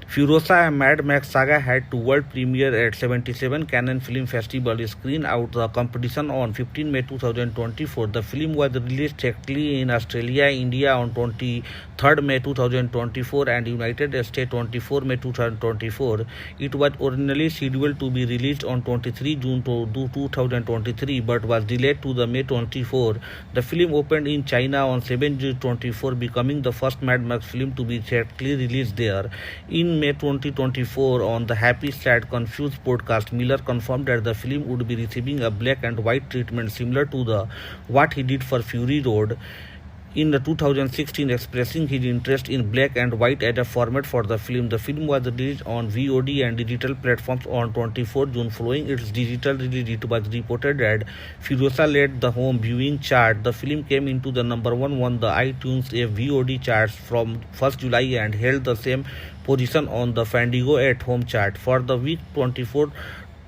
Furiosa, a Mad Max saga, had to world premiere at 77 Cannes Film Festival. Screen out the competition on 15 May 2024. The film was released directly in Australia, India on 23rd May 2024 and United States 24 May 2024. It was originally scheduled to be released on 23 June 2023 but was delayed to the May 24. The film opened in China on 7 June 24, becoming the first Mad Max film to be directly released there. In May 2024, on the Happy Sad Confused podcast, Miller confirmed that the film would be receiving a black and white treatment similar to what he did for Fury Road in 2016, expressing his interest in black and white as a format for the film. The film was released on VOD and digital platforms on 24 June. Following its digital release, it was reported that Furiosa led the home viewing chart. The film came into the number 1 on the iTunes VOD charts from 1st July and held the same position on the Fandango at home chart. For the week 24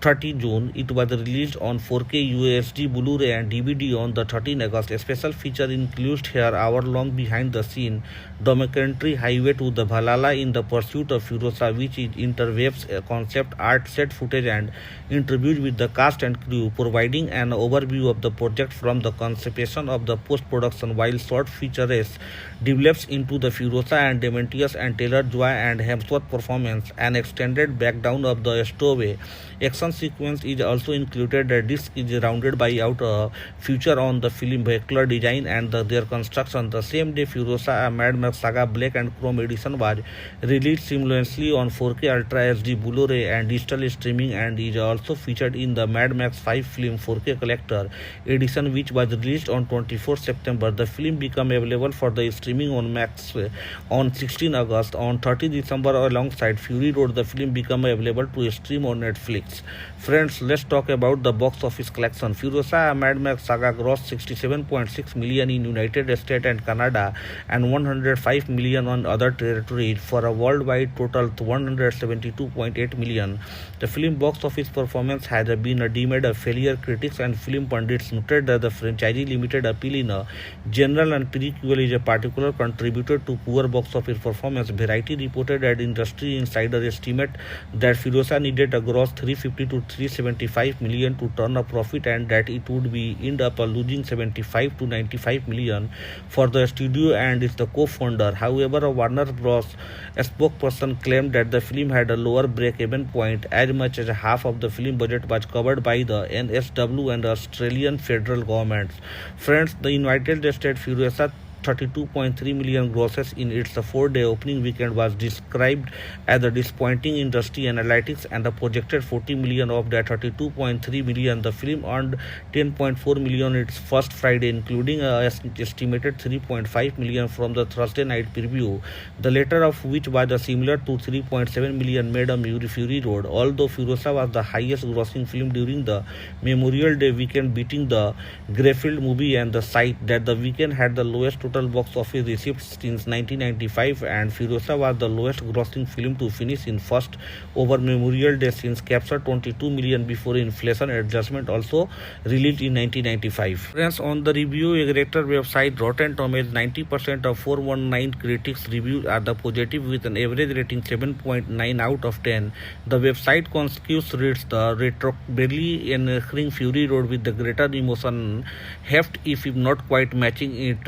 30 June. It was released on 4K UHD Blu-ray and DVD on the 13 August. A special feature includes here hour-long behind-the-scene documentary Highway to the Valhalla in the Pursuit of Furiosa, which interweaves concept art, set footage, and interviews with the cast and crew, providing an overview of the project from the conception of the post-production, while short features develops into the Furiosa and Demetrius and Taylor-Joy and Hemsworth performance. An extended breakdown of the stowaway action sequence is also included. The disc is rounded by out a feature on the film vehicular design and their construction. The same day, Furiosa, a Mad Max Saga Black and Chrome edition was released simultaneously on 4K Ultra HD Blu-ray and digital streaming, and is also featured in the Mad Max 5 film 4K Collector edition, which was released on 24 September. The film became available for the streaming on Max on 16 August. On 30 December, alongside Fury Road, the film became available to stream on Netflix. Friends, let's talk about the box office collection. Furiosa, a Mad Max Saga grossed 67.6 million in United States and Canada and 105 million on other territories for a worldwide total of 172.8 million. The film box office performance has been deemed a failure. Critics and film pundits noted that the franchise limited appeal in a general and prequel is a particular contributor to poor box office performance. Variety reported that industry insider estimate that Furiosa needed a gross 350 to 375 million to turn a profit, and that it would be end up losing 75 to 95 million for the studio and is the co-founder. However, a Warner Bros. Spokesperson claimed that the film had a lower break-even point. As much as half of the film budget was covered by the NSW and the Australian federal governments. Friends, the United States Furiosa 32.3 million grosses in its 4-day opening weekend was described as a disappointing. Industry analytics and the projected 40 million of that 32.3 million. The film earned 10.4 million its first Friday, including a estimated 3.5 million from the Thursday night preview, the latter of which was similar to 3.7 million made on Fury Road. Although Furiosa was the highest grossing film during the Memorial Day weekend, beating the Greyfield movie, and the site that the weekend had the lowest total box office receipts since 1995, and Furiosa was the lowest grossing film to finish in first over Memorial Day since captured 22 million before inflation adjustment, also released in 1995. Friends, on the review aggregator website Rotten Tomatoes, 90% of 419 critics reviews are the positive with an average rating 7.9 out of 10. The website conscious reads the retro barely enhancing Fury Road with the greater emotion heft, if not quite matching it.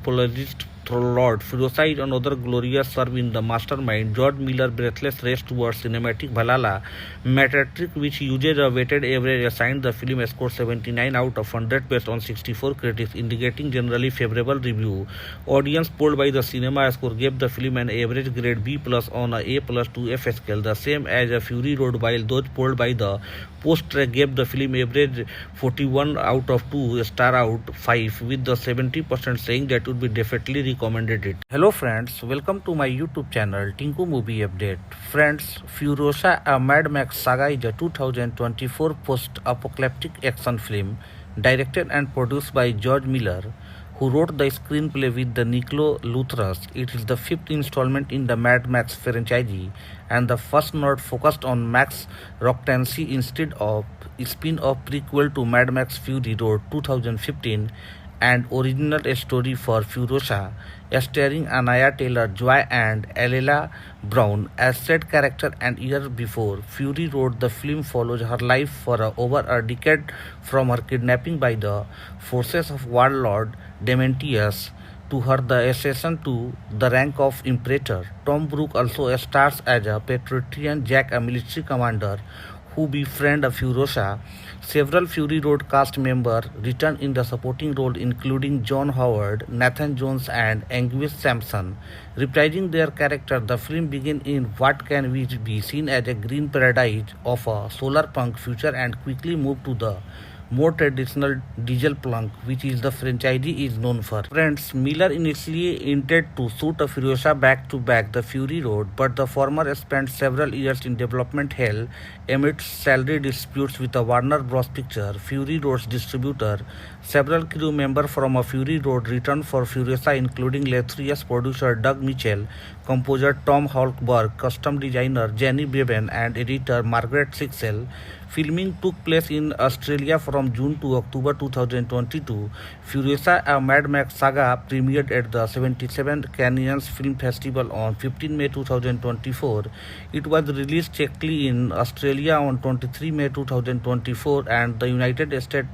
Propologist Lord Furiosa is another glorious serve in the mastermind George Miller breathless race towards cinematic Valhalla. Metacritic, which uses a weighted average, assigned the film a score 79 out of 100 based on 64 critics, indicating generally favorable review. Audience polled by the Cinema Score gave the film an average grade B+ on a A+ to F scale, the same as a Fury Road, while those polled by the Post-Track gave the film average 41 out of 2 star out 5, with the 70% saying that would be definitely recommended it. Hello friends, welcome to my YouTube channel Tinku Movie Update. Friends, Furiosa, a Mad Max Saga is a 2024 post-apocalyptic action film directed and produced by George Miller, who wrote the screenplay with the Nicolo Luthras. It is the fifth installment in the Mad Max franchise and the first not focused on Max Roctancy instead of spin-off prequel to Mad Max Fury Road 2015 and original story for Furiosa, starring Anya Taylor-Joy and Alela Brown as said character. And year before Fury Road, the film follows her life for over a decade, from her kidnapping by the forces of warlord Demetrius to her the ascension to the rank of Imperator. Tom Brooke also stars as a Patriotian Jack, a military commander who befriend Furiosa. Several Fury Road cast members return in the supporting role, including John Howard, Nathan Jones, and Anguish Sampson. Reprising their character, the film begins in what can be seen as a green paradise of a solar punk future and quickly move to the more traditional diesel plunk, which is the franchisee is known for. Friends, Miller initially intended to shoot a Furiosa back-to-back the Fury Road, but the former spent several years in development hell amidst salary disputes with the Warner Bros. Picture, Fury Road's distributor. Several crew members from a Fury Road returned for Furiosa, including illustrious producer Doug Mitchell, composer Tom Holkberg, costume designer Jenny Braben, and editor Margaret Sixel. Filming took place in Australia from June to October 2022. Furiosa, a Mad Max saga, premiered at the 77th Cannes Film Festival on 15 May 2024. It was released checkly in Australia on 23 May 2024 and the United States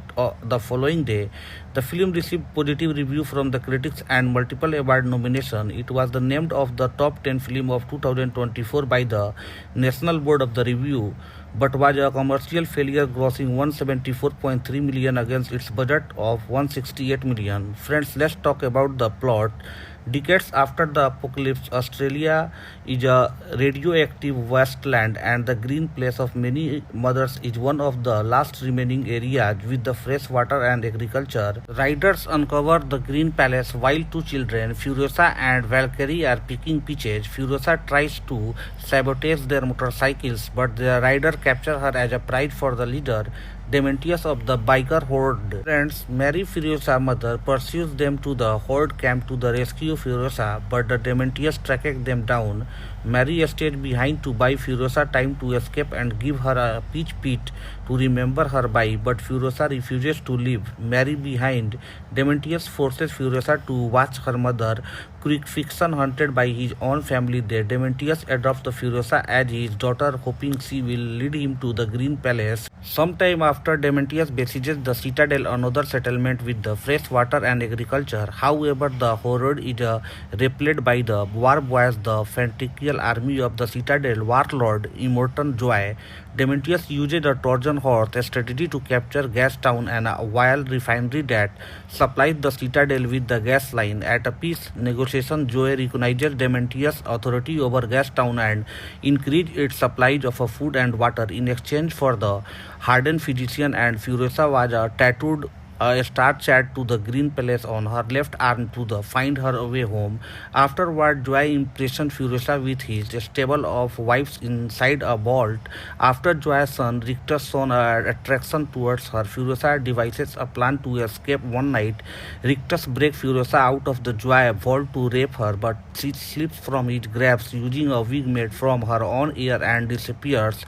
the following day. The film received positive review from the critics and multiple award nominations. It was the named of the top 10 film of 2024 by the National Board of the Review, but was a commercial failure, grossing 174.3 million against its budget of 168 million. Friends, let's talk about the plot. Decades after the apocalypse, Australia is a radioactive wasteland, and the green place of many mothers is one of the last remaining areas with the fresh water and agriculture. Riders uncover the Green Palace while two children, Furiosa and Valkyrie, are picking peaches. Furiosa tries to sabotage their motorcycles, but the rider captures her as a prize for the leader, Demetrius of the biker horde. Friends, Mary, Furiosa's mother, pursues them to the horde camp to the rescue Furiosa, but the Demetrius tracks them down. Mary stays behind to buy Furiosa time to escape and give her a peach pit to remember her by, but Furiosa refuses to leave Mary behind. Demetrius forces Furiosa to watch her mother crucifixion hunted by his own family there. Demetrius adopts the Furiosa as his daughter, hoping she will lead him to the Green Palace. Sometime after, Demetrius besieges the Citadel, another settlement with the fresh water and agriculture. However, the horde is repelled by the war boys, the fanatical army of the Citadel warlord Immortan Joy. Demetrius uses a Trojan horse strategy to capture Gastown and a oil refinery that supplies the Citadel with the gas line. At a peace negotiation, Joy recognizes Demetrius' authority over Gastown and increases its supplies of food and water in exchange for the hardened physician, and Furiosa was tattooed a star chat to the Green Palace on her left arm to find her way home. Afterward, Joy impressions Furiosa with his stable of wives inside a vault. After Joy's son Rictus shows an attraction towards her, Furiosa devises a plan to escape one night. Rictus breaks Furiosa out of the Joy vault to rape her, but she slips from his grasp using a wig made from her own hair and disappears.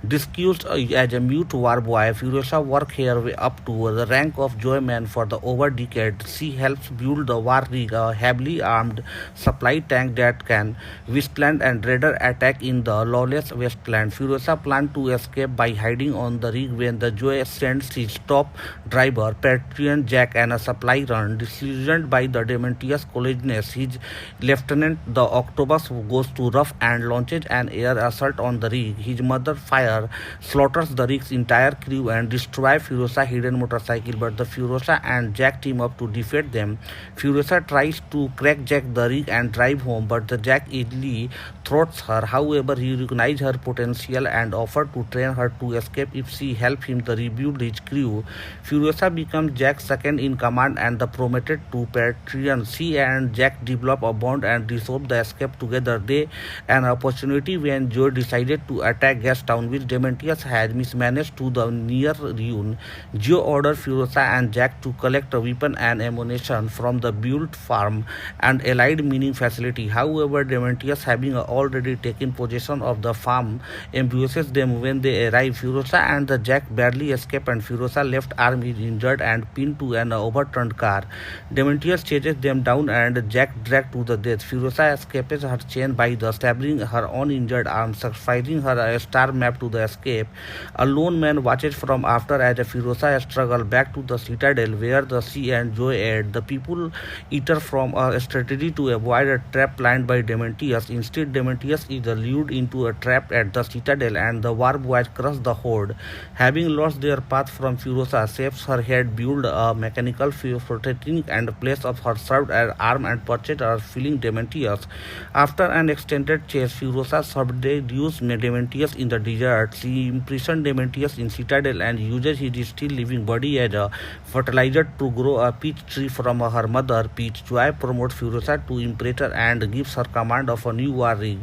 Disguised as a mute war boy, Furiosa works her way up to the rank of Joyman for the over decade. She helps build the War Rig, a heavily armed supply tank that can withstand and raider attack in the lawless wasteland. Furiosa plans to escape by hiding on the rig when the Joy sends his top driver, Patriot Jack, and a supply run. Disillusioned by the Demetrius collegeness, his lieutenant, the Octopus, goes to rough and launches an air assault on the rig. His mother fire slaughters the rig's entire crew and destroys Furiosa's hidden motorcycle, but the Furiosa and Jack team up to defeat them. Furiosa tries to crack Jack the rig and drive home, but the Jack easily thwarts her. However, he recognizes her potential and offers to train her to escape if she helps him to rebuild his crew. Furiosa becomes Jack's second in command and the promoted to Patreon. She and Jack develop a bond and resolve the escape together. They an opportunity when Joe decided to attack Gastown, which Demetrius had mismanaged to the near ruin. Joe orders Furiosa and Jack to collect a weapon and ammunition from the Built Farm and Allied Mining Facility. However, Demetrius, having already taken possession of the farm, ambushes them when they arrive. Furiosa and the Jack barely escape, and Furiosa's left arm is injured and pinned to an overturned car. Demetrius chases them down and Jack dragged to the death. Furiosa escapes her chain by the stabbing her own injured arm, sacrificing her a star map to the escape. A lone man watches from after as Furiosa struggles back to the citadel where the sea and joy aid the people eater from a strategy to avoid a trap planned by Demetrius. Instead, Demetrius is lured into a trap at the citadel and the war boys crush the horde. Having lost their path from Furiosa, saves her head build a mechanical protecting and place of her served as arm and purchased her feeling Demetrius. After an extended chase, Furiosa subdues Demetrius in the desert. She imprisoned Demetrius in citadel and uses his still living body as a fertilizer to grow a peach tree from her mother. Peach Joy promotes Furiosa to Imperator and gives her command of a new war rig.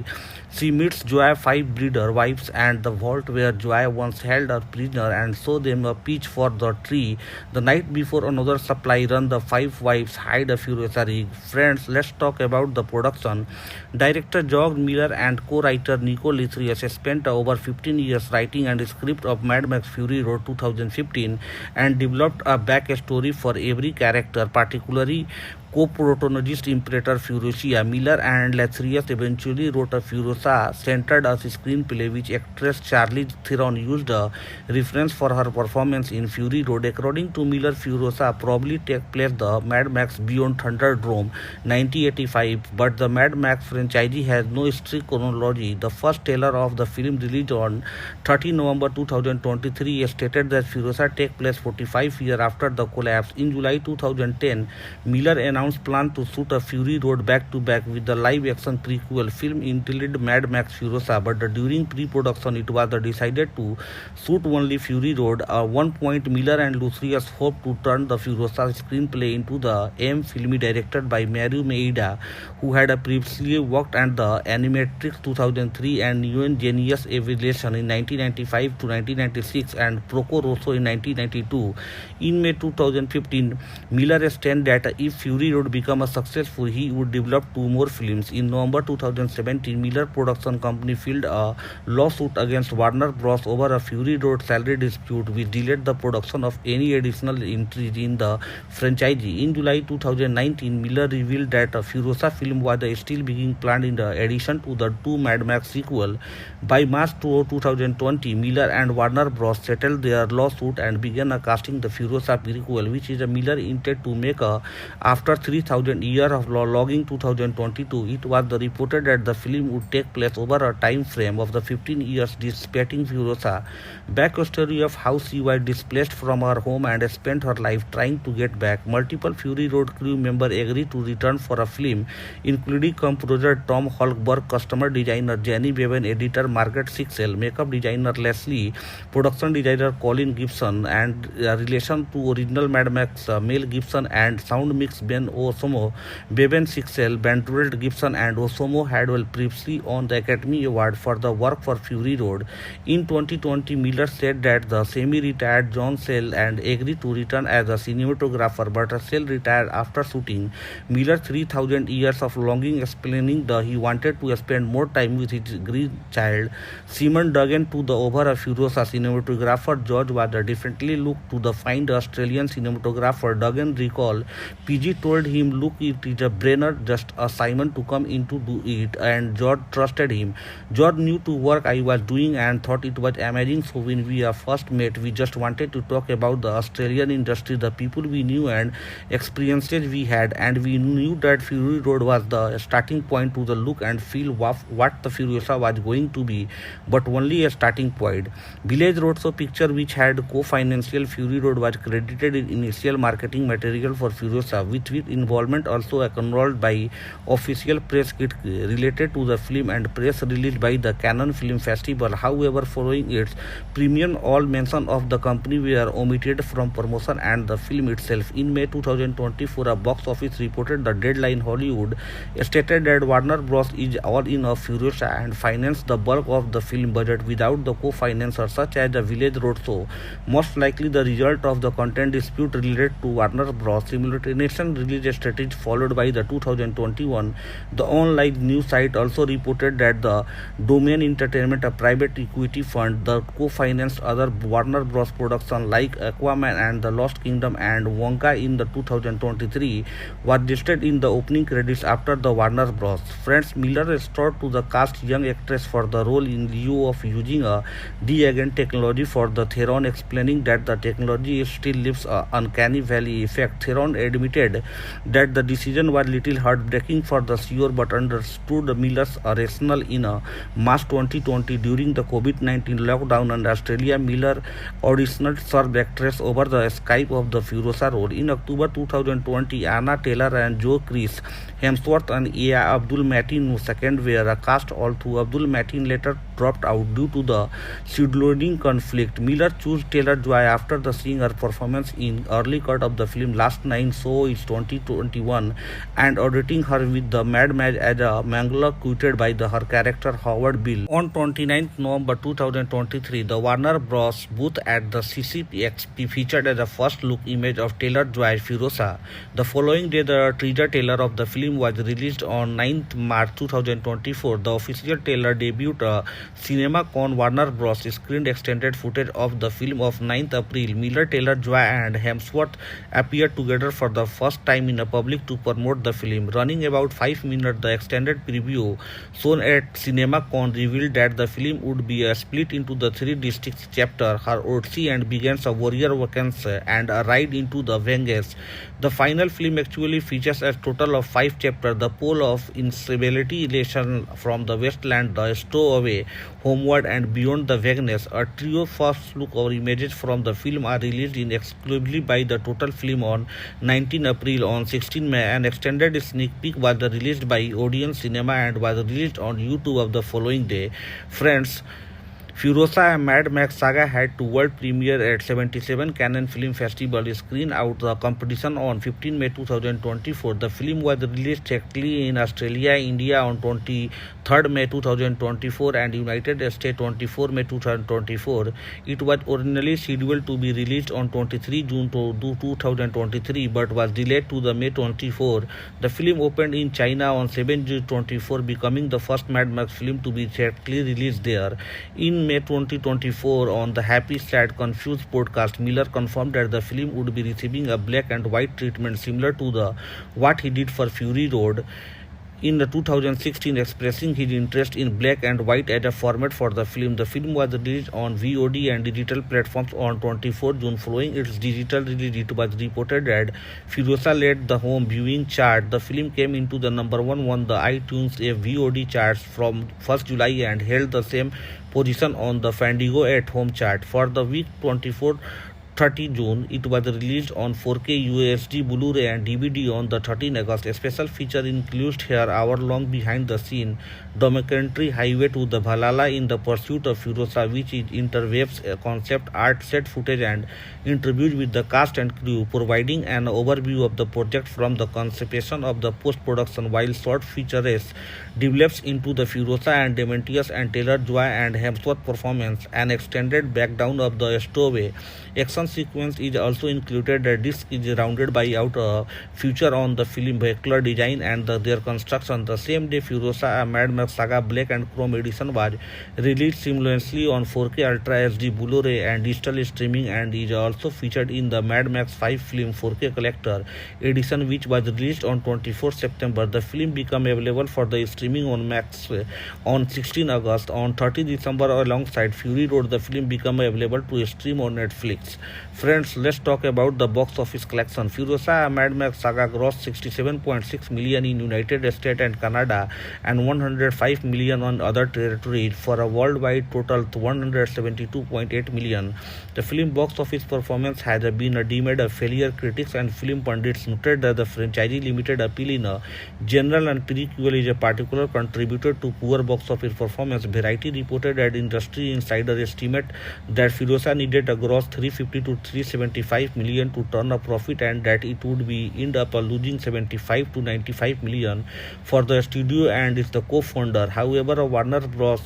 She meets Joy 5 breeder wives and the vault where Joy once held her prisoner and show them a peach for the tree. The night before another supply run, the 5 wives hide a Furiosa rig. Friends, let's talk about the production. Director George Miller and co-writer Nico Litrius spent over 15 years writing and script of Mad Max Fury Road 2015 and developed a backstory for every character, particularly co-protagonist Imperator Furiosa. Miller and Lathrius eventually wrote a Furiosa-centered screenplay which actress Charlize Theron used a reference for her performance in Fury Road. According to Miller, Furiosa probably take place the Mad Max Beyond Thunderdome 1985, but the Mad Max franchise has no strict chronology. The first trailer of the film released on 30 November 2023 stated that Furiosa take place 45 years after the collapse. In July 2010, Miller announced plan to shoot a Fury Road back-to-back with the live-action prequel film entitled Mad Max Furiosa, but during pre-production it was decided to shoot only Fury Road. At one point, Miller and Lucius hoped to turn the Furiosa screenplay into the M film directed by Mario Maeda, who had previously worked on the Animatrix 2003 and Neon Genesis Evolution in 1995 to 1996 and Porco Rosso in 1992. In May 2015, Miller stated that if Fury Road become a successful, he would develop 2 more films. In November 2017, Miller Production Company filed a lawsuit against Warner Bros. Over a Fury Road salary dispute, which delayed the production of any additional entries in the franchise. In July 2019, Miller revealed that a Furiosa film was still being planned in addition to the 2 Mad Max sequel. By March 2020, Miller and Warner Bros. Settled their lawsuit and began casting the Furiosa prequel, which is a Miller intended to make after 3,000 years of logging 2022. It was reported that the film would take place over a time frame of the 15 years dissipating Furiosa. Backstory of how she was displaced from her home and spent her life trying to get back. Multiple Fury Road crew members agreed to return for a film, including composer Tom Holkberg, costumer designer Jenny Bevan, editor Margaret Sixel, makeup designer Leslie, production designer Colin Gibson, and relation to original Mad Max Mel Gibson and sound mix Ben Osomo. Bevan Sixel, Bentwold Gibson, and Osomo had previously won the Academy Award for the work for Fury Road. In 2020, Miller said that the semi-retired John Sell and agreed to return as a cinematographer, but Sell retired after shooting Miller 3,000 years of longing, explaining that he wanted to spend more time with his grandchild. Simon Duggan to the over a Furiosa cinematographer George was differently looked to the find Australian cinematographer. Duggan recalled, PG told him, look, it is a brainer, just a Simon to come in to do it, and George trusted him. George knew to work I was doing and thought it was amazing, so when we first met, we just wanted to talk about the Australian industry, the people we knew and experiences we had, and we knew that Fury Road was the starting point to the look and feel what the Furiosa was going to be, but only a starting point. Village Roadshow Picture, which had co-financial Fury Road, was credited in initial marketing material for Furiosa, with involvement also acknowledged by official press kit related to the film and press released by the Cannes Film Festival. However, following its premiere, all mention of the company were omitted from promotion and the film itself. In May 2024, a box office reported the Deadline Hollywood stated that Warner Bros. Is all in of Furiosa and financed the bulk of the film budget without the co-financers such as the Village Roadshow. Most likely the result of the content dispute related to Warner Bros. Simultaneously released release strategy followed by the 2021. The online news site also reported that the Domain Entertainment, a private equity fund, the co-financed other Warner Bros. Productions like Aquaman and the Lost Kingdom and Wonka in the 2023, was listed in the opening credits after the Warner Bros. Friends, Miller restored to the cast young actress for the role in lieu of using a de-aging technology for the Theron, explaining that the technology still leaves a uncanny valley effect. Theron admitted that the decision was little heartbreaking for the CEO but understood Miller's rationale. In March 2020, during the COVID-19 lockdown in Australia, Miller auditioned served actress over the Skype of the Furiosa role. In October 2020, Anna Taylor and Joe Chris Hemsworth and Ea Abdul Mateen II were cast, although Abdul Mateen later dropped out due to the scheduling conflict. Miller chose Taylor-Joy after seeing her performance in early cut of the film Last Nine So It's 2021 and auditing her with the Mad Max as a Mangler quoted by her character Howard Bill. On 29 November 2023, the Warner Bros. Booth at the CCXP featured as a first look image of Taylor-Joy Furiosa. The following day, the teaser trailer of the film was released on 9th March 2024. The official trailer debuted CinemaCon. Warner Bros. Screened extended footage of the film of 9th April. Miller, Taylor-Joy and Hemsworth appeared together for the first time in public to promote the film. Running about 5 minutes, the extended preview shown at CinemaCon revealed that the film would be split into the 3 distinct chapters: her Odyssey and begins a warrior vacancy and a ride into the Vegas. The final film actually features a total of 5 chapters: the pole of instability, elation from the wasteland, the stowaway, homeward and beyond the vagueness. A trio first look or images from the film are released in exclusively by the Total Film on 19 April. On 16 May, an extended sneak peek was released by Odeon Cinema and was released on YouTube of the following day. Friends, Furiosa, a Mad Max saga, had to world premiere at 77 Cannes Film Festival. Screen out the competition on 15 May 2024. The film was released directly in Australia, India on 23rd May 2024 and United States 24 May 2024. It was originally scheduled to be released on 23 June 2023 but was delayed to the May 24. The film opened in China on 7 June 24, becoming the first Mad Max film to be directly released there. In May 2024, on the Happy Sad Confused podcast, Miller confirmed that the film would be receiving a black and white treatment similar to what he did for Fury Road in 2016, expressing his interest in black and white as a format for the film. The film was released on VOD and digital platforms on 24 June. Following its digital release, it was reported that Furiosa led the home viewing chart. The film came into the number 1 on the iTunes VOD charts from 1st July and held the same position on the Fandango at home chart. For the week 30 June, it was released on 4K UHD, Blu-ray and DVD on the 13 August. A special feature includes her hour-long behind-the-scene documentary Highway to the Valhalla in the Pursuit of Furiosa, which interweaves concept art, set footage and interviews with the cast and crew, providing an overview of the project from the conception of the post-production, while short features develops into the Furiosa and Demetrius and Taylor-Joy and Hemsworth performance. An extended breakdown of the stowaway action sequence is also included. The disc is rounded by out a feature on the film vehicular design and their construction. The same day, Furiosa, a Mad Max saga Black and Chrome edition was released simultaneously on 4K Ultra HD, Blu-ray and digital streaming, and is also featured in the Mad Max 5 film 4K collector edition, which was released on 24 September. The film became available for the streaming on Max on 16 August. On 30 December, alongside Fury Road, the film became available to stream on Netflix. Friends, let's talk about the box office collection. Furiosa, a Mad Max saga, grossed 67.6 million in United States and Canada and 105 million on other territories for a worldwide total of 172.8 million. The film box office performance has been deemed a failure. Critics and film pundits noted that the franchise limited appeal in general and prequel is a particular contributor to poor box office performance. Variety reported that industry insider estimate that Furiosa needed a gross 352 to 375 million to turn a profit, and that it would be end up losing 75 to 95 million for the studio and is the co-founder. However, a Warner Bros.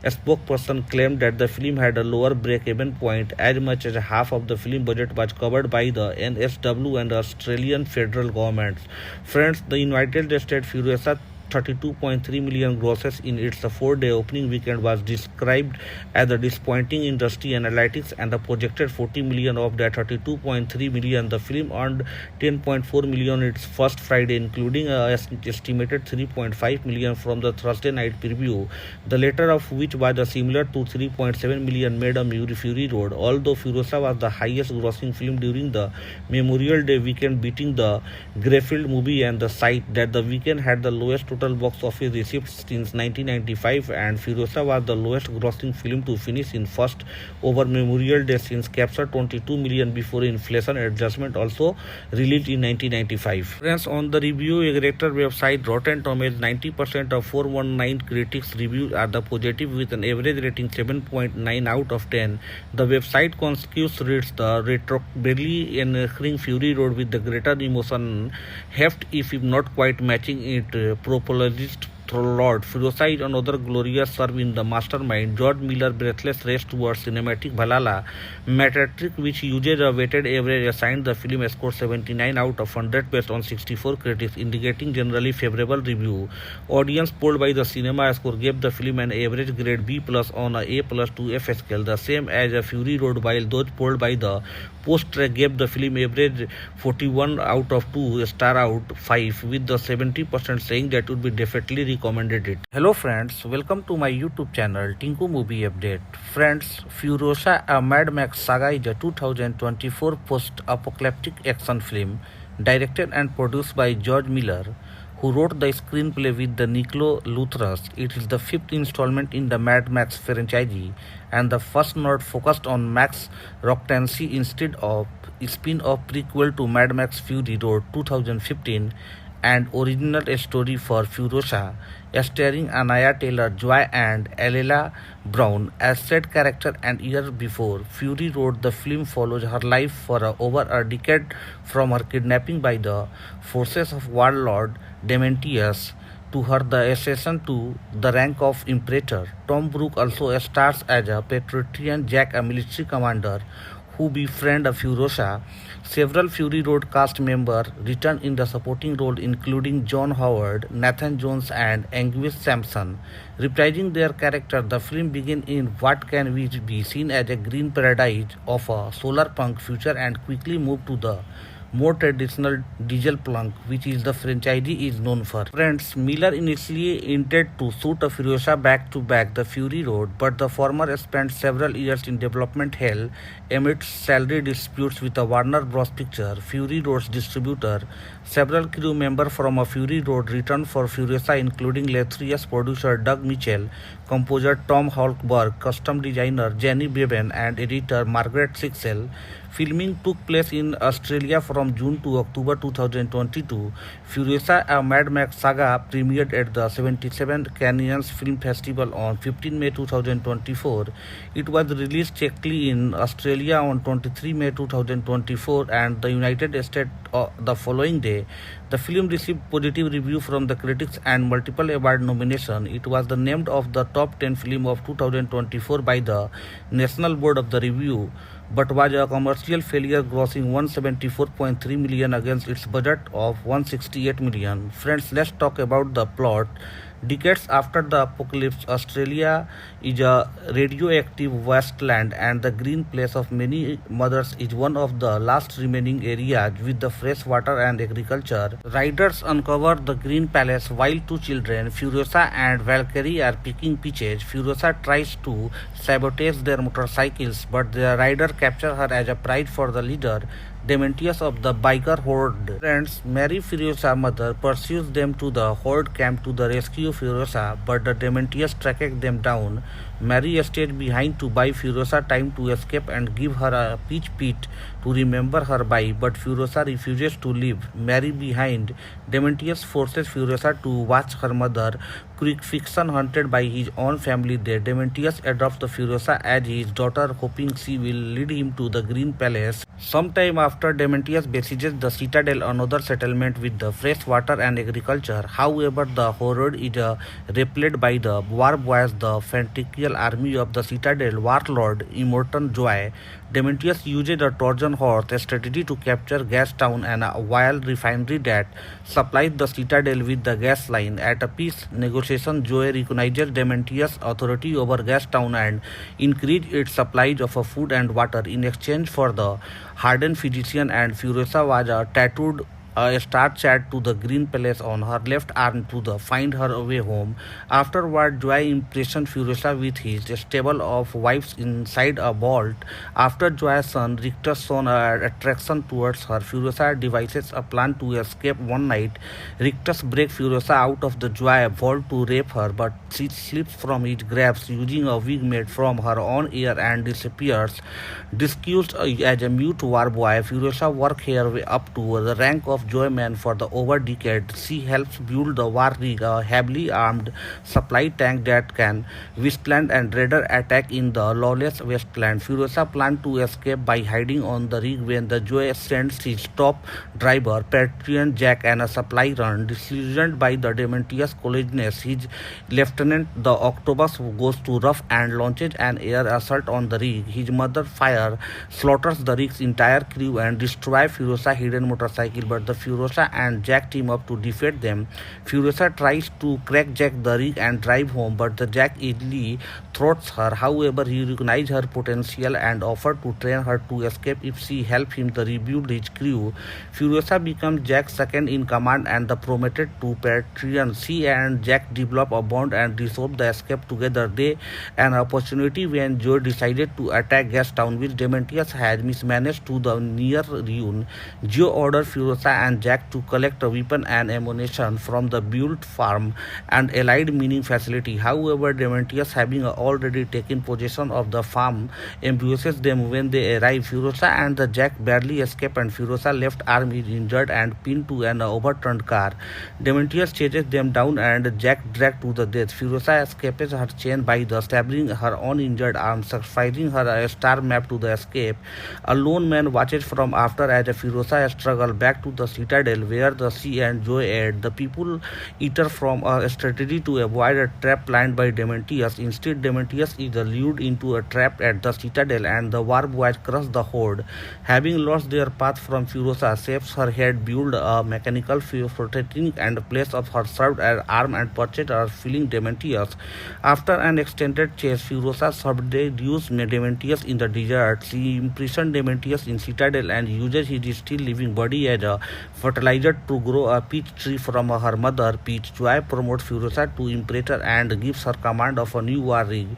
Spokesperson claimed that the film had a lower break-even point. As much as half of the film budget was covered by the NSW and the Australian federal governments. Friends, the United States Furiosa 32.3 million grosses in its 4-day opening weekend was described as a disappointing industry analytics, and the projected 40 million of that 32.3 million. The film earned 10.4 million its first Friday, including a estimated 3.5 million from the Thursday night preview, the latter of which was similar to 3.7 million made on Fury Road. Although Furiosa was the highest grossing film during the Memorial Day weekend, beating the Greyfield movie, and the site that the weekend had the lowest total box office receipts since 1995, and Furiosa was the lowest grossing film to finish in first over Memorial Day since captured 22 million before inflation adjustment, also released in 1995. Friends, on the review aggregator website Rotten Tomatoes, 90% of 419 critics reviews are the positive with an average rating 7.9 out of 10. The website consequently rates the retro barely encouraging Fury Road with the greater emotion heft, if not quite matching it. Propologist Lord Furiosa is another glorious serve in the mastermind George Miller breathless race towards cinematic Valhalla. Metacritic, which uses a weighted average, assigned the film a score 79 out of 100 based on 64 critics, indicating generally favorable review. Audience polled by the Cinema Score gave the film an average grade B+ on a A+ to F scale, the same as a Fury Road, while those polled by the Post-Track gave the film average 41 out of 2 star out 5, with the 70% saying that would be definitely recommended it. Hello friends, welcome to my YouTube channel Tinku Movie Update. Friends, Furiosa, a Mad Max saga, is a 2024 post-apocalyptic action film directed and produced by George Miller, who wrote the screenplay with the Nicolo Luthras. It is the fifth installment in the Mad Max franchise and the first not focused on Max Roctancy instead of spin-off prequel to Mad Max Fury Road 2015 and original story for Furiosa, starring Anaya Taylor-Joy and Alela Brown as said character. And years before Fury Road, the film follows her life for over a decade, from her kidnapping by the forces of warlord Dementius to her the ascension to the rank of Imperator. Tom Brooke also stars as a Patriotian Jack, a military commander who befriend Furiosa. Several Fury Road cast members return in the supporting role, including John Howard, Nathan Jones, and Anguish Sampson. Reprising their character, the film begins in what can be seen as a green paradise of a solar punk future and quickly move to the more traditional diesel plunk, which is the franchise is known for. Friends, Miller initially intended to shoot a Furiosa back to back the Fury Road, but the former spent several years in development hell amidst salary disputes with the Warner Bros. Picture, Fury Road's distributor. Several crew members from a Fury Road returned for Furiosa, including illustrious producer Doug Mitchell, composer Tom Holkberg, costume designer Jenny Bevan, and editor Margaret Sixel. Filming took place in Australia from June to October 2022. Furiosa, a Mad Max saga, premiered at the 77th Cannes Film Festival on 15 May 2024. It was released checkly in Australia on 23 May 2024 and the United States the following day. The film received positive review from the critics and multiple award nominations. It was the named of the top 10 film of 2024 by the National Board of the Review, but was a commercial failure, grossing 174.3 million against its budget of 168 million. Friends, let's talk about the plot. Decades after the apocalypse, Australia is a radioactive wasteland, and the green place of many mothers is one of the last remaining areas with the fresh water and agriculture. Riders uncover the Green Palace while two children, Furiosa and Valkyrie, are picking peaches. Furiosa tries to sabotage their motorcycles, but the rider captures her as a prize for the leader, Dementius, of the biker horde. Friends, Mary, Furiosa's mother, pursues them to the horde camp to the rescue Furiosa, but the Dementius track them down. Mary stays behind to buy Furiosa time to escape and give her a peach pit to remember her by, but Furiosa refuses to leave Mary behind. Demetrius forces Furiosa to watch her mother crucifixion hunted by his own family there. Demetrius adopts the Furiosa as his daughter, hoping she will lead him to the Green Palace. Sometime after, Demetrius besieges the citadel, another settlement with the fresh water and agriculture. However, the horror is repelled by the war boys, the fanatical army of the citadel warlord Immortan Joy. Demetrius uses a Trojan horse strategy to capture Gastown and a oil refinery that supplies the citadel with the gas line. At a peace negotiation, Joy recognizes Demetrius' authority over Gastown and increases its supplies of food and water in exchange for the hardened physician, and Furiosa was tattooed a star chat to the Green Palace on her left arm to find her way home. Afterward, Joy impressions Furiosa with his stable of wives inside a vault. After Joy's son Rictus shown an attraction towards her, Furiosa devises a plan to escape one night. Rictus breaks Furiosa out of the Joy vault to rape her, but she slips from his grasp using a wig made from her own hair and disappears. Disguised as a mute war boy, Furiosa works her way up to the rank of Joyman for the over decade. She helps build the War Rig, a heavily armed supply tank that can withstand and raider attack in the lawless wasteland. Furiosa plans to escape by hiding on the rig when the Joy sends his top driver, Patriot Jack, and a supply run. Disillusioned by the Demetrius coldness, his lieutenant, the Octopus, goes to rough and launches an air assault on the rig. His mother fire slaughters the rig's entire crew and destroys Furiosa's hidden motorcycle, but the Furiosa and Jack team up to defeat them. Furiosa tries to crack Jack the rig and drive home, but the Jack easily thwarts her. However, he recognizes her potential and offers to train her to escape if she helps him to rebuild his crew. Furiosa becomes Jack's second in command and the promoted to Patreon. She and Jack develop a bond and resolve the escape together. They an opportunity when Joe decided to attack Gastown, which Demetrius had mismanaged to the near ruin. Joe orders Furiosa and Jack to collect a weapon and ammunition from the built farm and allied mining facility. However, Demetrius, having already taken possession of the farm, ambushes them when they arrive. Furiosa and the Jack barely escape, and Furiosa's left arm is injured and pinned to an overturned car. Demetrius chases them down and Jack dragged to the death. Furiosa escapes her chain by the stabbing her own injured arm, sacrificing her a star map to the escape. A lone man watches from after as Furiosa struggles back to the citadel where she and Joy aid. The people eater from a strategy to avoid a trap planned by Demetrius. Instead, Demetrius is lured into a trap at the citadel and the war boys crush the horde. Having lost their path from Furiosa, saves her head, build a mechanical protecting and place of her served as arm and purchase her feeling Demetrius. After an extended chase, Furiosa subdues Demetrius in the desert. She imprisons Demetrius in citadel and uses his still living body as a fertilizer to grow a peach tree from her mother. Peach Joy promotes Furiosa to Imperator and gives her command of a new war rig.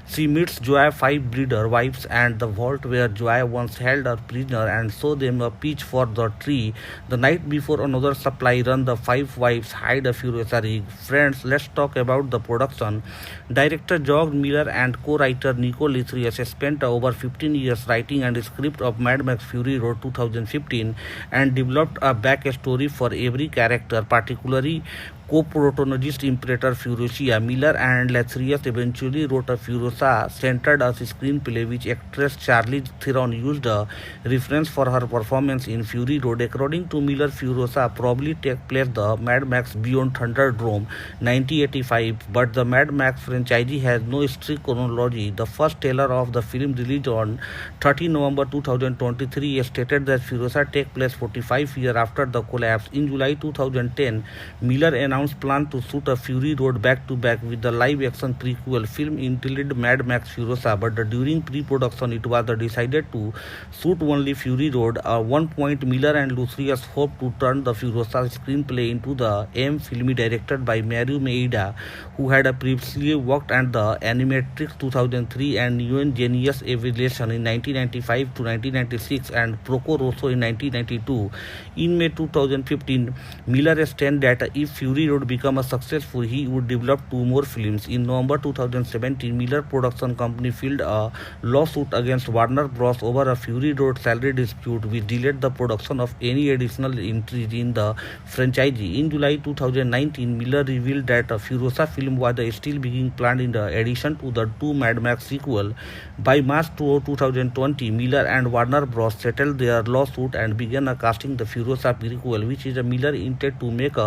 She meets Joy's 5 breeder wives and the vault where Joy once held her prisoner and shows them a peach for the tree. The night before another supply run, the 5 wives hide a Furiosa rig. Friends, let's talk about the production. Director George Miller and co-writer Nico Litrius spent over 15 years writing and script of Mad Max Fury Road 2015 and developed a backstory for every character, particularly co-protagonist Imperator Furiosa. Miller and Litrius eventually wrote a Furiosa-centered screenplay which actress Charlize Theron used a reference for her performance in Fury Road. According to Miller, Furiosa probably take place the Mad Max Beyond Thunderdome 1985, but the Mad Max franchise has no strict chronology. The first trailer of the film released on 30 November 2023 stated that Furiosa take place 45 years after the collapse. In July 2010, Miller announced plan to shoot a Fury Road back-to-back with the live-action prequel film entitled Mad Max Furiosa, but during pre-production it was decided to shoot only Fury Road. At one point, Miller and Litrius hoped to turn the Furiosa screenplay into the M film directed by Mario Maeda, who had previously worked on the Animatrix 2003 and Neon Genesis Evangelion in 1995 to 1996 and Porco Rosso in 1992. In May 2015, Miller stated that if Fury Fury Road became a successful, he would develop 2 more films. In November 2017, Miller Production Company filed a lawsuit against Warner Bros. Over a Fury Road salary dispute, which delayed the production of any additional entries in the franchise. In July 2019, Miller revealed that a Furiosa film was still being planned in addition to the 2 Mad Max sequel. By March 2020, Miller and Warner Bros. Settled their lawsuit and began casting the Furiosa prequel, which is a Miller intended to make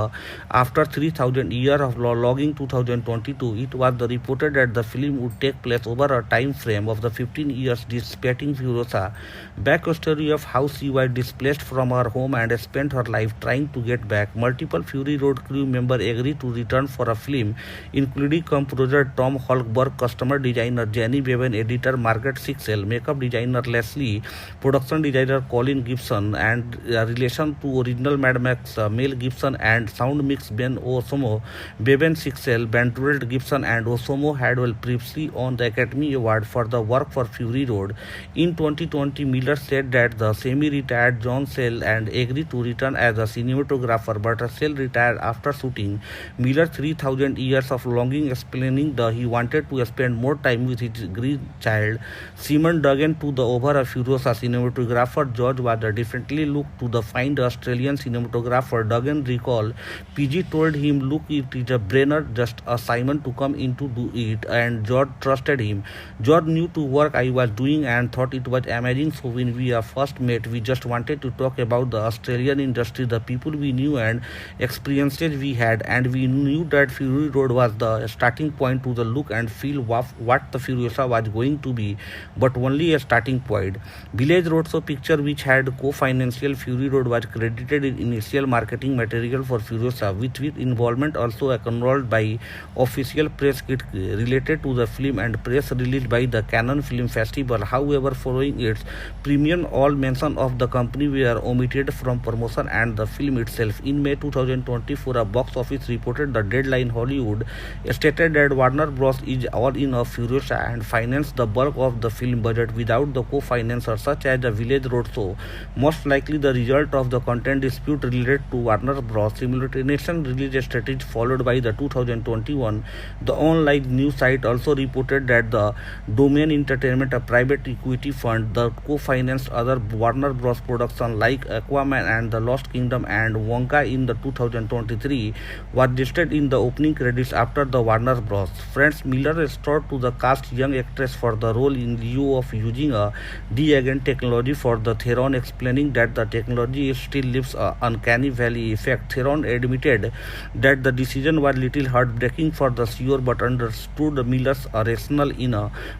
after 3,000 years of logging 2022. It was reported that the film would take place over a time frame of the 15 years dissipating Furiosa. Backstory of how she was displaced from her home and spent her life trying to get back. Multiple Fury Road crew members agreed to return for a film, including composer Tom Holkberg, costume designer Jenny Bevan, editor Margaret Sixel, makeup designer Leslie, production designer Colin Gibson, and relation to original Mad Max Mel Gibson, and sound mix Ben Osomo. Bevan, Sixel, Bentwold, Gibson, and Osomo had previously won the Academy Award for the work for Fury Road. In 2020, Miller said that the semi-retired John Sell and agreed to return as a cinematographer, but Sell retired after shooting Miller 3,000 Years of Longing, explaining that he wanted to spend more time with his grandchild. Simon Duggan to the over a Furiosa cinematographer George was differently looked to the find Australian cinematographer. Duggan recalled, PG told him, look, it is a brainer, just a Simon to come in to do it, and George trusted him. George knew to work I was doing and thought it was amazing, so when we first met, we just wanted to talk about the Australian industry, the people we knew and experiences we had, and we knew that Fury Road was the starting point to the look and feel what the Furiosa was going to be, but only a starting point. Village Roadshow Picture, which had co-financial Fury Road, was credited in initial marketing material for Furiosa, with involvement also acknowledged by official press kit related to the film and press released by the Cannes Film Festival. However, following its premiere, all mention of the company were omitted from promotion and the film itself. In May 2024, a box office reported the Deadline Hollywood stated that Warner Bros. Is all in of Furiosa and financed the bulk of the film budget without the co-financers such as the Village Roadshow, most likely the result of the content dispute related to Warner Bros. Simultaneous release strategy followed by the 2021. The online news site also reported that the Domain Entertainment, a private equity fund, the co-financed other Warner Bros. Productions like Aquaman and the Lost Kingdom and Wonka in the 2023, was listed in the opening credits after the Warner Bros. Friends, Miller restored to the cast young actress for the role in lieu of using a de-aging technology for the Theron, explaining that the technology still leaves an uncanny valley effect. Theron admitted that the decision was little heartbreaking for the CEO, but understood Miller's rationale. In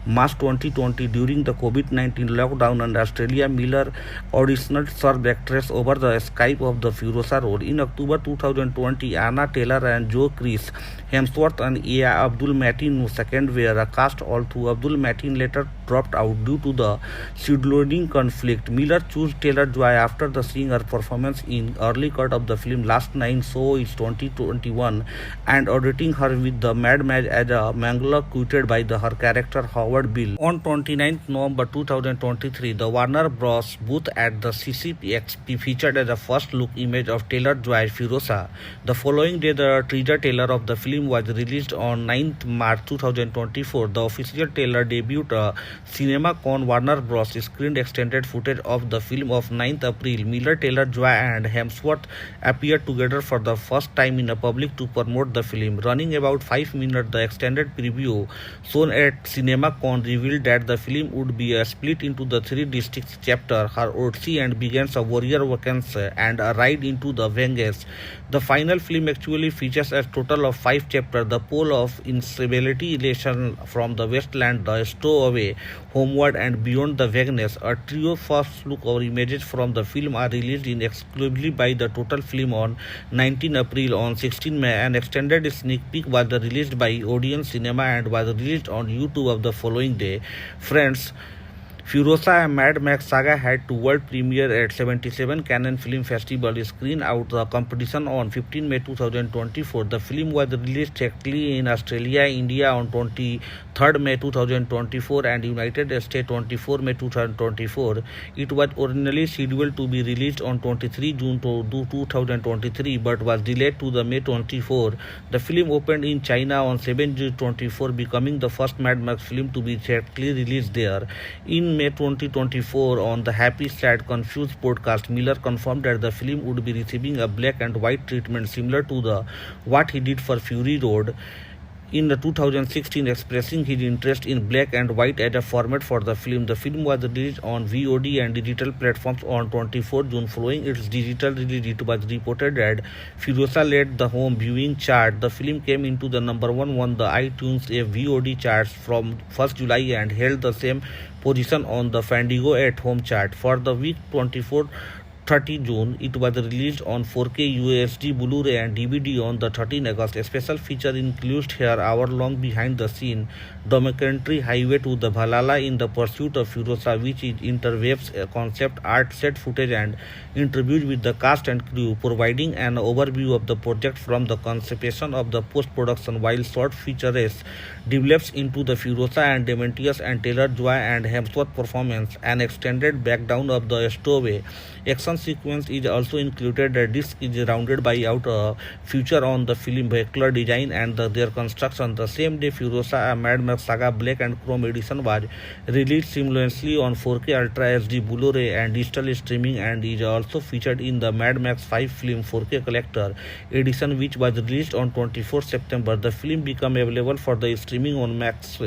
March 2020, during the COVID-19 lockdown in Australia, Miller auditioned served actress over the Skype of the Furiosa role. In October 2020, Anna Taylor and Joe Chris Hemsworth and Ea Abdul Mateen II were cast, although Abdul Mateen later dropped out due to the scheduling conflict. Miller chose Taylor-Joy after seeing her performance in early cut of the film Last Nine So It's 2021 and auditing her with the Mad Max as a Mangala quoted by her character Howard Bill. On 29 November 2023, the Warner Bros. Booth at the CCXP featured as a first look image of Taylor-Joy Furiosa. The following day, the teaser trailer of the film was released on 9th March 2024. The official trailer debuted CinemaCon. Warner Bros. Screened extended footage of the film of 9th April. Miller, Taylor-Joy and Hemsworth appeared together for the first time in public to promote the film. Running about 5 minutes, the extended preview shown at CinemaCon revealed that the film would be split into the 3 distinct chapters: her Odyssey and begins a warrior vacancy and a ride into the Vengeance. The final film actually features a total of 5 chapters: the pole of instability, elation from the wasteland, the stowaway, homeward, and beyond the vagueness. A trio first look or images from the film are released in exclusively by the Total Film on 19 April. On 16 May, an extended sneak peek was released by Odeon Cinema and was released on YouTube of the following day. Friends, Furiosa: A Mad Max Saga had two world premiere at 77 Cannes Film Festival, screen out the competition on 15 May 2024. The film was released directly in Australia, India on 23rd May 2024 and United States 24 May 2024. It was originally scheduled to be released on 23 June 2023 but was delayed to the May 24. The film opened in China on 7 June 24, becoming the first Mad Max film to be theatrically released there. In May 2024, on the Happy Sad Confused podcast, Miller confirmed that the film would be receiving a black and white treatment similar to what he did for Fury Road in 2016, expressing his interest in black and white as a format for the film. The film was released on VOD and digital platforms on 24 June. Following its digital release, it was reported that Furiosa led the home viewing chart. The film came into the number one on the iTunes VOD charts from 1st July and held the same position on the Fandango at home chart. For the week 30 June, it was released on 4K UHD, Blu-ray and DVD on the 13 August. A special feature includes her hour-long behind-the-scene documentary Highway to the Valhalla in the Pursuit of Furiosa, which is interweaves concept art, set footage and interviews with the cast and crew, providing an overview of the project from the conception of the post-production, while short features develops into the Furiosa and Demetrius and Taylor-Joy and Hemsworth performance. An extended background of the stowaway action sequence is also included. The disc is rounded by out a feature on the film vehicular design and their construction. The same day, Furiosa: A Mad Max Saga Black and Chrome Edition was released simultaneously on 4K Ultra HD, Blu-ray and digital streaming, and is also featured in the Mad Max 5 film 4K Collector Edition, which was released on 24 September. The film became available for the streaming on Max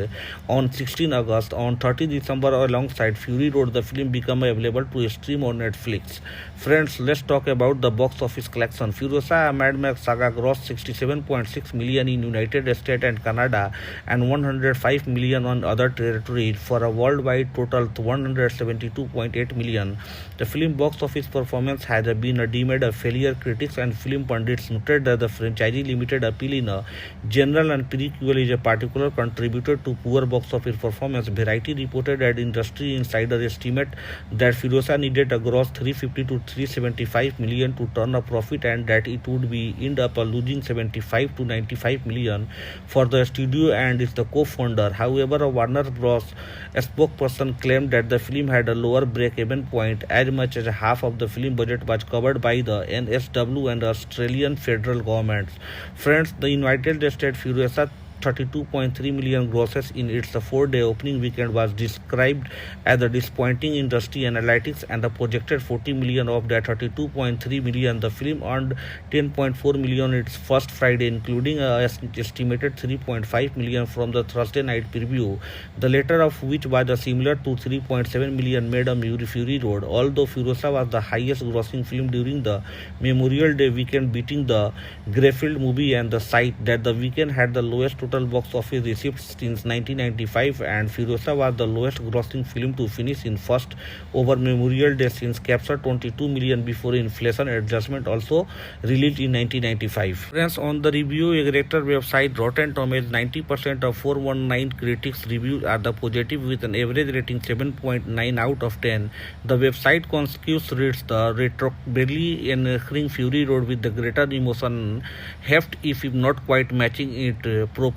on 16 August. On 30 December, alongside Fury Road, the film became available to stream on Netflix. Friends, let's talk about the box office collection. Furiosa: A Mad Max Saga grossed 67.6 million in United States and Canada and 105 million on other territories for a worldwide total of 172.8 million. The film box office performance has been deemed a failure. Critics and film pundits noted that the franchise limited appeal in general and prequel is a particular contributor to poor box office performance. Variety reported that industry insider estimate that Furiosa needed a gross 350 to 375 million to turn a profit and that it would be end up losing 75 to 95 million for the studio and is the co-founder. However, a Warner Bros. Spokesperson claimed that the film had a lower break-even point. As much as half of the film budget was covered by the NSW and Australian federal governments. Friends, the United States Furiosa 32.3 million grosses in its 4-day opening weekend was described as a disappointing. Industry analytics and the projected 40 million of that 32.3 million. The film earned 10.4 million its first Friday, including a estimated 3.5 million from the Thursday night preview, the latter of which was similar to 3.7 million made on Fury Road. Although Furiosa was the highest grossing film during the Memorial Day weekend, beating the Greyfield movie and the site that the weekend had the lowest total box office receipts since 1995, and Furiosa was the lowest grossing film to finish in first over Memorial Day since captured 22 million before inflation adjustment, also released in 1995. Friends, on the review aggregator website Rotten Tomatoes, 90% of 419 critics reviews are the positive with an average rating 7.9 out of 10. The website conscious reads the retrobably enhancing Fury Road with the greater emotion heft, if not quite matching it.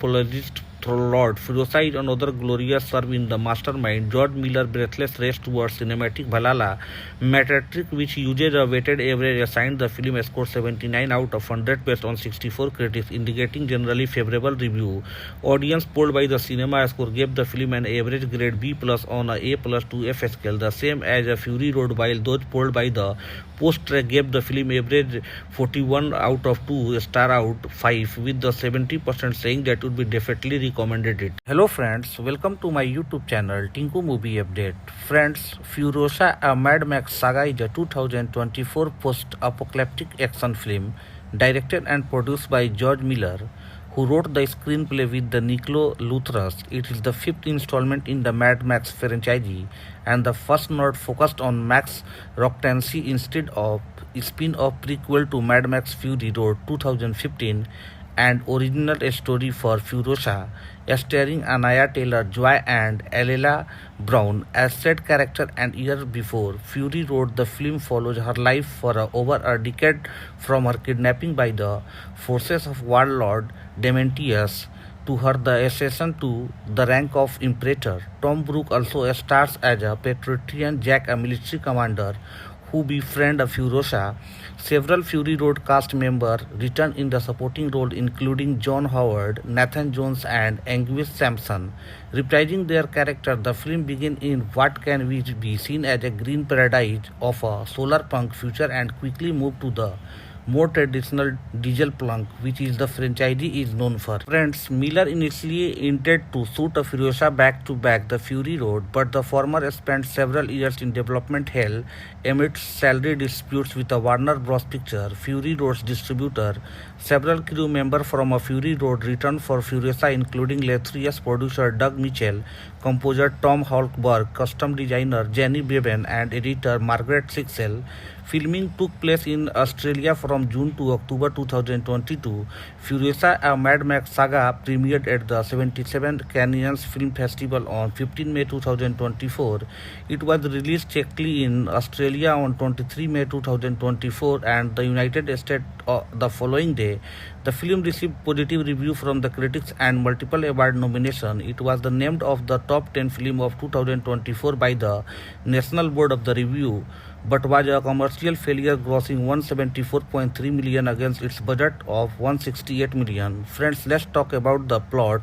Propologist Lord Furiosa is another glorious serve in the mastermind George Miller breathless race towards cinematic Valhalla. Metacritic, which uses a weighted average, assigned the film a score 79 out of 100 based on 64 critics, indicating generally favorable review. Audience polled by the Cinema Score gave the film an average grade B+ on a A+ to F scale, the same as a Fury Road, while those polled by the Post-Track gave the film average 41 out of 2 star out 5, with the 70% saying that would be definitely recommended it. Hello friends, welcome to my YouTube channel Tinku Movie Update. Friends, Furiosa: A Mad Max Saga is a 2024 post-apocalyptic action film directed and produced by George Miller, who wrote the screenplay with the Nicolo Luthras. It is the fifth installment in the Mad Max franchise and the first not focused on Max Roctancy instead of a spin-off prequel to Mad Max Fury Road 2015. and original story for Furiosa, starring Anaya Taylor-Joy and Elela Brown as said character. And year before, Fury Road, the film follows her life for over a decade from her kidnapping by the forces of warlord Dementius to her the ascension to the rank of Imperator. Tom Brooke also stars as a Patriotian Jack, a military commander who befriend Furiosa. Several Fury Road cast members return in the supporting role, including John Howard, Nathan Jones, and Anguish Sampson. Reprising their character, the film begins in what can be seen as a green paradise of a solar punk future and quickly move to the more traditional diesel plunk, which is the franchise is known for. Friends, Miller initially intended to shoot a Furiosa back to back the Fury Road, but the former spent several years in development hell amid salary disputes with the Warner Bros. Picture, Fury Road's distributor. Several crew members from a Fury Road returned for Furiosa, including illustrious producer Doug Mitchell, composer Tom Holkberg, costume designer Jenny Bevan, and editor Margaret Sixel. Filming took place in Australia from June to October 2022. Furiosa, a Mad Max saga, premiered at the 77th Cannes Film Festival on 15 May 2024. It was released checkly in Australia on 23 May 2024 and the United States the following day. The film received positive review from the critics and multiple award nominations. It was named of the top 10 film of 2024 by the National Board of the Review, but was a commercial failure, grossing 174.3 million against its budget of 168 million. Friends, let's talk about the plot.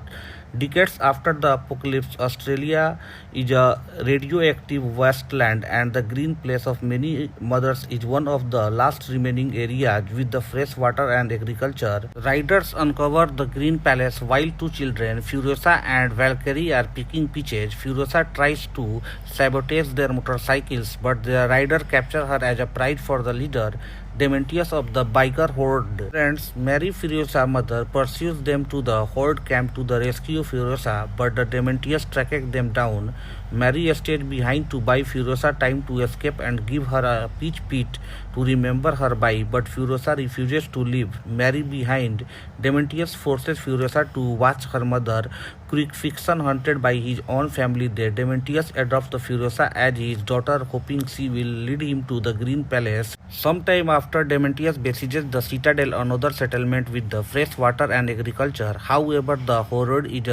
Decades after the apocalypse, Australia is a radioactive wasteland, and the green place of many mothers is one of the last remaining areas with the fresh water and agriculture. Riders uncover the Green Palace while two children, Furiosa and Valkyrie, are picking peaches. Furiosa tries to sabotage their motorcycles, but the rider captures her as a prize for the leader, Dementius, of the biker horde. Friends, Mary, Furiosa's mother, pursues them to the horde camp to the rescue Furiosa, but the Dementius tracks them down. Mary stays behind to buy Furiosa time to escape and give her a peach pit to remember her by, but Furiosa refuses to leave Mary behind. Dementius forces Furiosa to watch her mother crucifixion hunted by his own family there. Dementius adopts the Furiosa as his daughter, hoping she will lead him to the Green Palace. Sometime after, Dementius besieges the Citadel, another settlement with the fresh water and agriculture. However, the horde is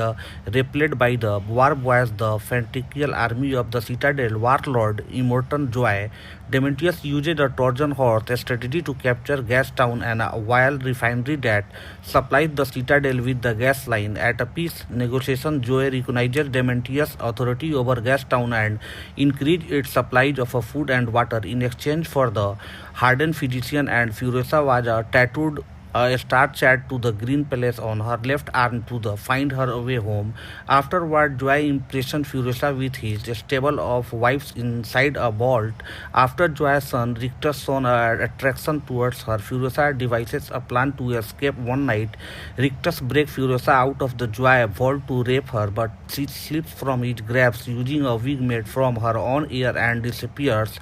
repelled by the war boys, the fanatical army of the Citadel warlord Immortan Joy. Dementius uses a Trojan horse strategy to capture Gastown and a oil refinery that supplies the Citadel with the gas line. At a peace negotiation, Joy recognizes Dementius' authority over Gastown and increases its supplies of food and water in exchange for the hardened physician, and Furiosa was tattooed a star chat to the Green Palace on her left arm to find her way home. Afterward, Joy impressions Furiosa with his stable of wives inside a vault. After Joy's son Rictus shows an attraction towards her, Furiosa devises a plan to escape one night. Rictus breaks Furiosa out of the Joy vault to rape her, but she slips from his grasp using a wig made from her own hair and disappears.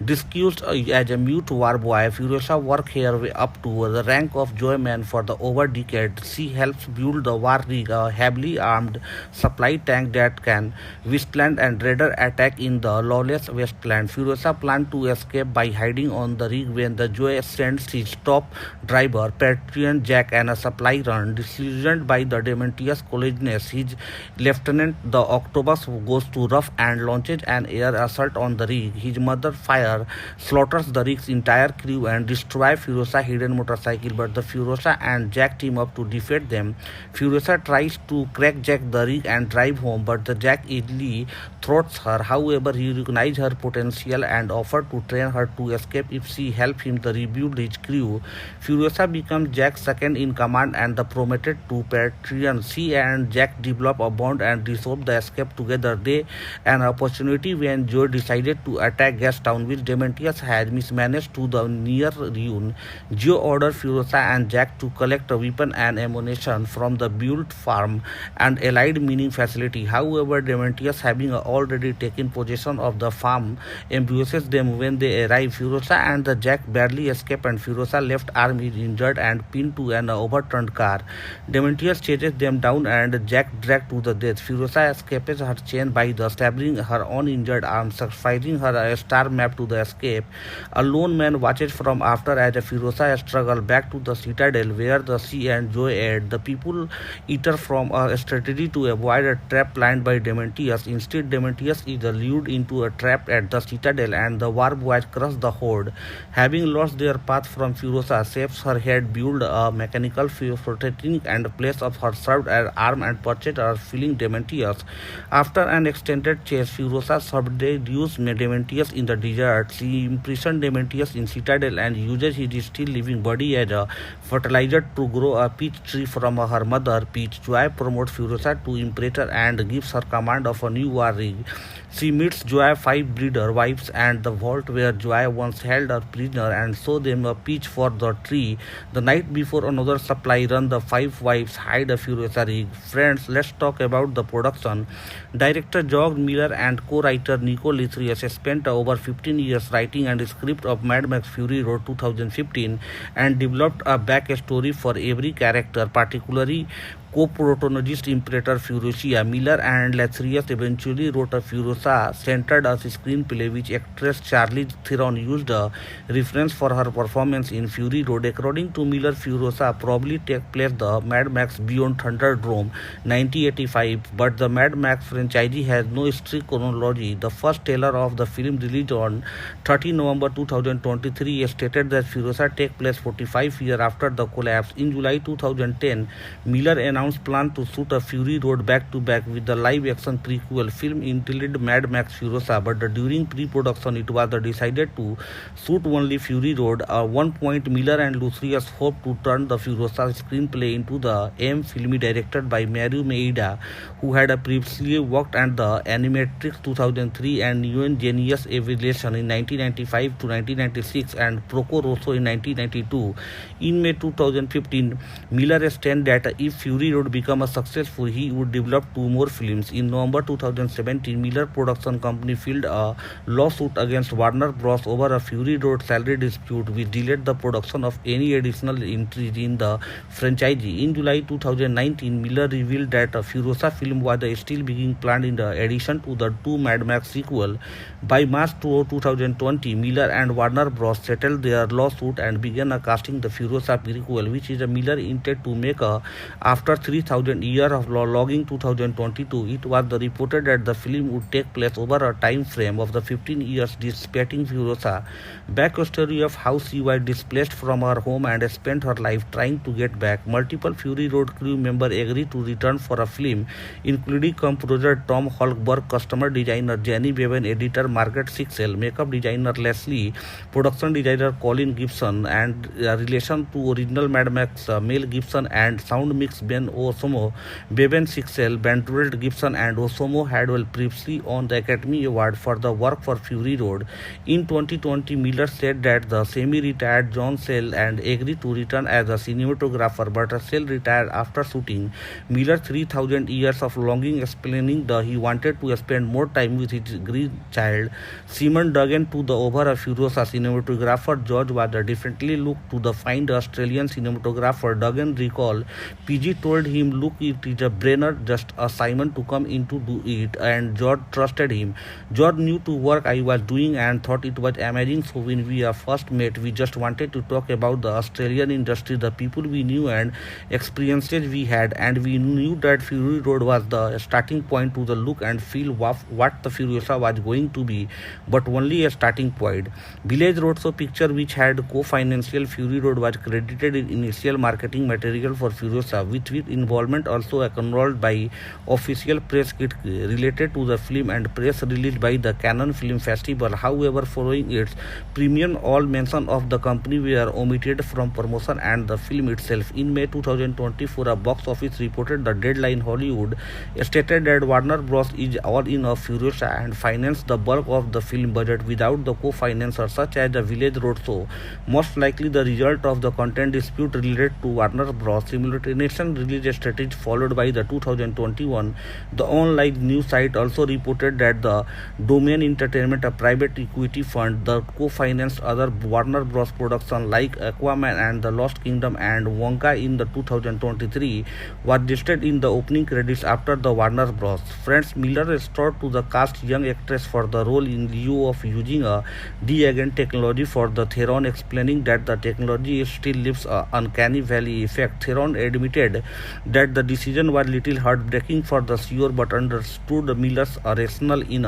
Disguised as a mute war boy, Furiosa works her way up to the rank of Joyman for the over decade. She helps build the War Rig, a heavily armed supply tank that can withstand and raider attack in the lawless wasteland. Furiosa plans to escape by hiding on the rig when the Joy sends his top driver, Patriot Jack, and a supply run. Disillusioned by the Dementius' coldness, his lieutenant, the Octopus, goes to rough and launches an air assault on the rig. His mother fire slaughters the rig's entire crew and destroys Furiosa's hidden motorcycle, but the Furiosa and Jack team up to defeat them. Furiosa tries to crack Jack the rig and drive home, but the Jack easily thwarts her. However, he recognizes her potential and offers to train her to escape if she helps him to rebuild his crew. Furiosa becomes Jack's second in command and the promoted to Patreon. She and Jack develop a bond and resolve the escape together. They an opportunity when Joe decided to attack Gastown, which Dementius had mismanaged to the near ruin. Joe orders Furiosa and Jack to collect a weapon and ammunition from the Bult farm and allied mining facility. However, Demetrius, having already taken possession of the farm, ambushes them when they arrive. Furiosa and the Jack barely escape, and Furiosa left arm is injured and pinned to an overturned car. Demetrius chases them down and Jack dragged to the death. Furiosa escapes her chain by the stabbing her uninjured arm, sacrificing her a star map to the escape. A lone man watches from after as Furiosa struggles back to the citadel where she and Joy aid the people eater from a strategy to avoid a trap planned by Demetrius. Instead, Demetrius is lured into a trap at the citadel and the war boys crush the horde. Having lost their path from Furiosa, saves her head, build a mechanical protecting and place of her served as arm and purchase her feeling Demetrius. After an extended chase, Furiosa subdues Demetrius in the desert. She imprisons Demetrius in citadel and uses his still living body as a fertilizer to grow a peach tree from her mother. Peach Joy promotes Furiosa to Imperator and gives her command of a new war rig. She meets Joy 5 breeder wives and the vault where Joy once held her prisoner and show them a peach for the tree. The night before another supply run, the 5 wives hide a Furiosa rig. Friends, let's talk about the production. Director George Miller and co-writer Nico Litrius spent over 15 years writing and script of Mad Max Fury Road 2015 and developed a backstory for every character, particularly co-protagonist Imperator Furiosa. Miller and Litrius eventually wrote a Furiosa-centered screenplay which actress Charlize Theron used a reference for her performance in Fury Road. According to Miller, Furiosa probably take place the Mad Max Beyond Thunderdome 1985, but the Mad Max franchise has no strict chronology. The first trailer of the film released on 30 November 2023 stated that Furiosa take place 45 years after the collapse. In July 2010, Miller announced plan to shoot a Fury Road back-to-back with the live-action prequel film entitled Mad Max Furiosa, but during pre-production it was decided to shoot only Fury Road. At one point, Miller and Litrius hoped to turn the Furiosa screenplay into the M film directed by Mario Maeda, who had previously worked on the Animatrix 2003 and Neon Genesis Evangelion in 1995 to 1996 and Porco Rosso in 1992. In May 2015, Miller stated that if Fury Road became successful, he would develop 2 more films. In November 2017, Miller Production Company filed a lawsuit against Warner Bros. Over a Fury Road salary dispute, which delayed the production of any additional entries in the franchise. In July 2019, Miller revealed that a Furiosa film was still being planned in addition to the 2 Mad Max sequel. By March 2020, Miller and Warner Bros. Settled their lawsuit and began casting the Furiosa prequel, which is Miller intended to make after 3,000 years of logging 2022. It was reported that the film would take place over a time frame of the 15 years dissipating Furiosa. Backstory of how she was displaced from her home and spent her life trying to get back. Multiple Fury Road crew members agreed to return for a film, including composer Tom Holkberg, costumer designer Jenny Bevan, editor Margaret Sixel, makeup designer Leslie, production designer Colin Gibson, and relation to original Mad Max Mel Gibson and sound mix Ben Osomo. Bevan Sixel, Bentwold Gibson, and Osomo had previously won the Academy Award for the work for Fury Road. In 2020, Miller said that the semi-retired John Sell and agreed to return as a cinematographer, but Sell retired after shooting Miller 3,000 years of longing, explaining that he wanted to spend more time with his grandchild. Simon Duggan to the over a Furiosa cinematographer George was differently looked to the find Australian cinematographer. Duggan recalled, PG told him, look, it is a brainer, just a Simon to come in to do it, and George trusted him. George knew to work I was doing and thought it was amazing, so when we first met, we just wanted to talk about the Australian industry, the people we knew and experiences we had, and we knew that Fury Road was the starting point to the look and feel what the Furiosa was going to be, but only a starting point. Village Roadshow Picture, which had co-financial Fury Road, was credited in initial marketing material for Furiosa, with which involvement also acknowledged by official press kit related to the film and press released by the Cannes Film Festival. However, following its premiere, all mention of the company were omitted from promotion and the film itself. In May 2024, a box office reported the Deadline Hollywood stated that Warner Bros. Is all in of Furiosa and financed the bulk of the film budget without the co-financers such as the Village Roadshow. Most likely the result of the content dispute related to Warner Bros. Simultaneous release strategy followed by the 2021. The online news site also reported that the Domain Entertainment, a private equity fund, the co-financed other Warner Bros. Productions like Aquaman and the Lost Kingdom and Wonka in the 2023 was listed in the opening credits after the Warner Bros. Friends, Miller restored to the cast young actress for the role in lieu of using a de-aging technology for the Theron, explaining that the technology still leaves an uncanny valley effect. Theron admitted that the decision was little heartbreaking for the CEO but understood Miller's rationale. In